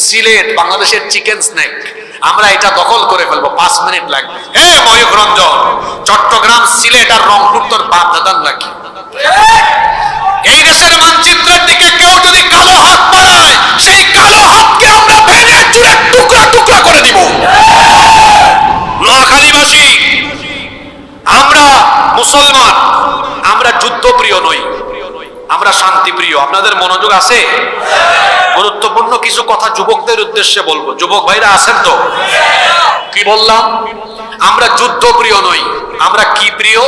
সিলেট, বাংলাদেশের চিকেন স্ন্যাক, আমরা এটা দখল করে ফেলবো, 5 মিনিট লাগবে। ময়ূখ রঞ্জন, চট্টগ্রাম, সিলেট আর রংপুর তোর বাপ দাদার নাকি? এই দেশের মানচিত্রের দিকে কেউ যদি কালো হাত বাড়ায়, সেই কালো হাতকে আমরা ভেঙে চুরে টুকরা টুকরা করে দিব। নোয়াখালীবাসী, আমরা মুসলমান, আমরা যুদ্ধপ্রিয় নই, আমরা শান্তিপ্রিয়। আপনাদের মনোযোগ আছে? গুরুত্বপূর্ণ কিছু কথা যুবকদের উদ্দেশ্যে বলবো। যুবক ভাইরা আছেন তো? কি বললাম? আমরা যুদ্ধপ্রিয় নই, আমরা কি প্রিয়?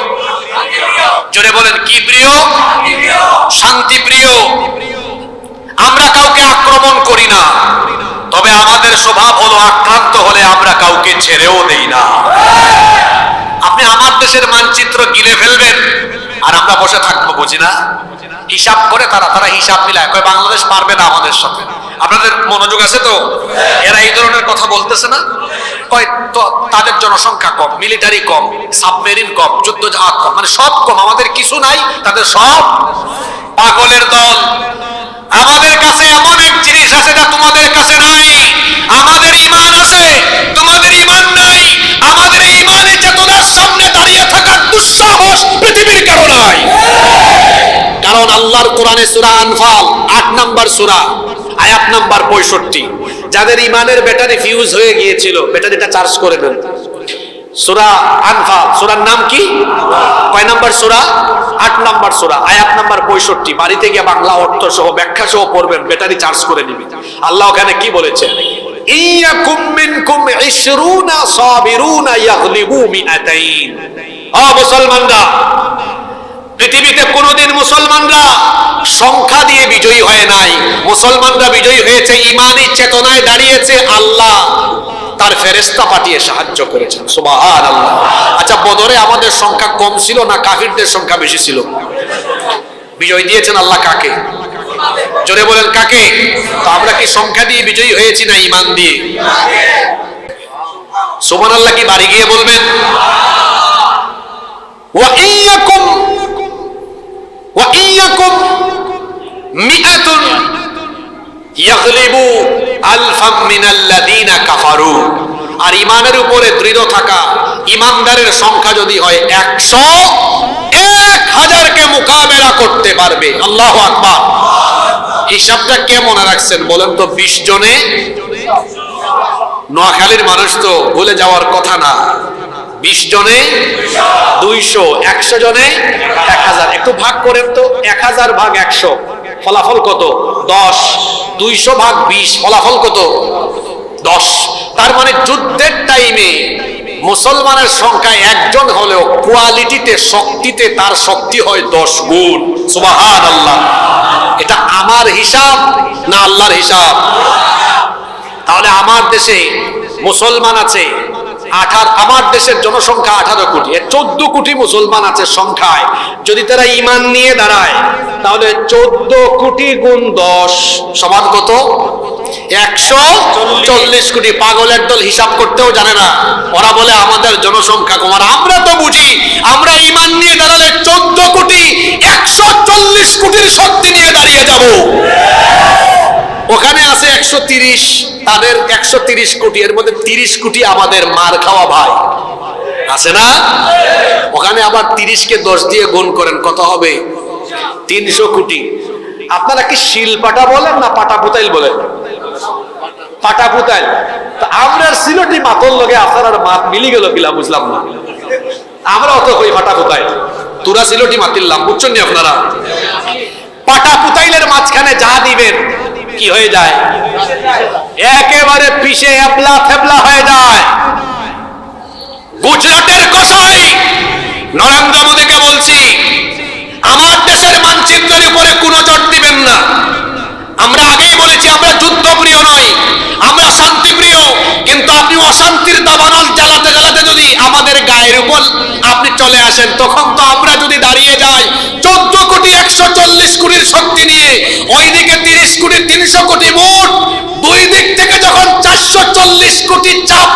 জোরে বলেন, কি প্রিয়? শান্তিপ্রিয়। আমরা কাউকে আক্রমণ করি না, তবে আমাদের স্বভাব হলো আক্রান্ত হলে আমরা কাউকে ছেড়েও দেই না। আপনি আমার দেশের মানচিত্র গিলে ফেলবেন আর আমরা বসে থাকবো, বুঝি না? হিসাব করে তারা হিসাব মিলায়, কয় বাংলাদেশ পারবে না আমাদের সাথে। আপনাদের মনোযোগ আছে তো? এরা এই ধরনের কথা বলতেছে না? কয় তো তাদের জনসংখ্যা কম, মিলিটারি কম, সাবমেরিন কম, যুদ্ধ জাহাজ কম, মানে সব কম, আমাদের কিছু নাই, তাদের সব। পাগলের দল। আমাদের কাছে এমন এক জিনিস আছে যা তোমাদের কাছে নাই। আমাদের ঈমান আছে, তোমাদের ঈমান নাই। আমাদের এই ঈমানে চেতনার সামনে দাঁড়িয়ে থাকার দুঃসাহস পৃথিবীর কারো নাই। কারণ আল্লাহর কোরআনে সূরা আনফাল 8 নম্বর সূরা, আয়াত নাম্বার 65, যাদের ঈমানের ব্যাটারি ফিউজ হয়ে গিয়েছিল, ব্যাটারিটা চার্জ করে দেন। সূরা আনফাল, সূরার নাম কি? কয় নাম্বার সূরা? 8 নম্বর সূরা, আয়াত নাম্বার 65। বাড়িতে গিয়ে বাংলা অর্থ সহ ব্যাখ্যা সহ পড়বেন, ব্যাটারি চার্জ করে নেবেন। আল্লাহ ওখানে কি বলেছে? ইয়াকুম মিনকুম 20 সাবিরুনা ইয়াগলিবু মিআতাইন। ও মুসলমানরা, পৃথিবীতে কোনোদিন মুসলমানরা সংখ্যা দিয়ে বিজয়ী হয় নাই। মুসলমানরা বিজয়ী হয়েছে ঈমানি চেতনায় দাঁড়িয়েছে, আল্লাহ তার ফেরেশতা পাঠিয়ে সাহায্য করেছেন। সুবহানাল্লাহ। আচ্ছা, বদরে আমাদের সংখ্যা কম ছিল না কাফিরদের সংখ্যা বেশি ছিল? বিজয় দিয়েছেন আল্লাহ কাকে? জোরে বলেন, কাকে? তো আমরা কি সংখ্যা দিয়ে বিজয়ী হয়েছি না ঈমান দিয়ে? সুবহানাল্লাহ কি বাড়ি গিয়ে বলবেন? ওয়া ইয়াকুম মিআতুন ইয়াগলিবু আলফাম মিনাল্লাযীনা কাফারু। আর ঈমানের উপরে দৃঢ় থাকা ঈমানদারের সংখ্যা যদি হয় 100, 1000কে মোকাবেলা করতে পারবে। আল্লাহু আকবার। হিসাবটা কে মনে রাখছেন বলেন তো? 20 জনে নোয়াখালীর মানুষ তো ভুলে যাওয়ার কথা না। 20 জনে 200, 100 জনে 1000। একটু ভাগ করেন তো, 1000 ভাগ 100 ফলাফল কত? 10। 200 ভাগ 20 ফলাফল কত? 10। তার মানে যুদ্ধের টাইমে মুসলমানের সংখ্যা 1 জন হলেও কোয়ালিটিতে, শক্তিতে তার শক্তি হয় 10 গুণ। সুবহানাল্লাহ। এটা আমার হিসাব না আল্লাহর হিসাব? তাহলে আমার দেশে মুসলমান আছে আমার দেশের জনসংখ্যা 18 কোটি, 14 কোটি মুসলমান আছে সংখ্যায়। যদি তারা ঈমান নিয়ে দাঁড়ায়, তাহলে 14 কোটি গুণ 10 সমান কত? 140 কোটি। পাগলের দল হিসাব করতেও জানে না, ওরা বলে আমাদের জনসংখ্যা কম। আর আমরা তো বুঝি, আমরা ঈমান নিয়ে দাঁড়ালে 14 কোটি 140 কোটির শক্তি নিয়ে দাঁড়িয়ে যাব। ওখানে আছে 130, তাদের 130 কোটি, এর মধ্যে 30 কোটি আমাদের মার খাওয়া ভাই আছে না? ওখানে আবার 30কে 10 দিয়ে গুণ করেন, কত হবে? 300 কোটি। আপনারা কি শিলপাটা বলেন না পাটাপুতাইল বলেন? পাটাপুতাইল। আমরা সিলেটি মাতল লগে আপনার মাত মিলি গেল কিলা বুঝলাম না। আমরা অত কই পাটাপুতাইল, তোরা সিলেটি মাতিল্লাম, বুঝছেন নি আপনারা? পাটাপুতাইলের মাঝখানে যা দিবেন কি হয়ে যায়? একেবারে পিছে এবলা থেবলা হয়ে যায়। গুজরাটের কসাই নরেন্দ্র মোদীকে বলছি, আমার দেশের মানচিত্রের উপরে কোনো জট দিবেন না। আমরা আগেই বলেছি আমরা যুদ্ধপ্রিয় নই, আমরা শান্তিপ্রিয়। কিন্তু আপনি অশান্তির দাবানল জ্বালাতে জ্বালাতে যদি আমাদের গায়ের উপর তখন তো আমরা যদি দাঁড়িয়ে যাই 14,140,00,000,000 শক্তি নিয়ে, ওইদিকে 30,300,00,000,000 মোট, দুই দিক থেকে যখন 440 কোটি চাপ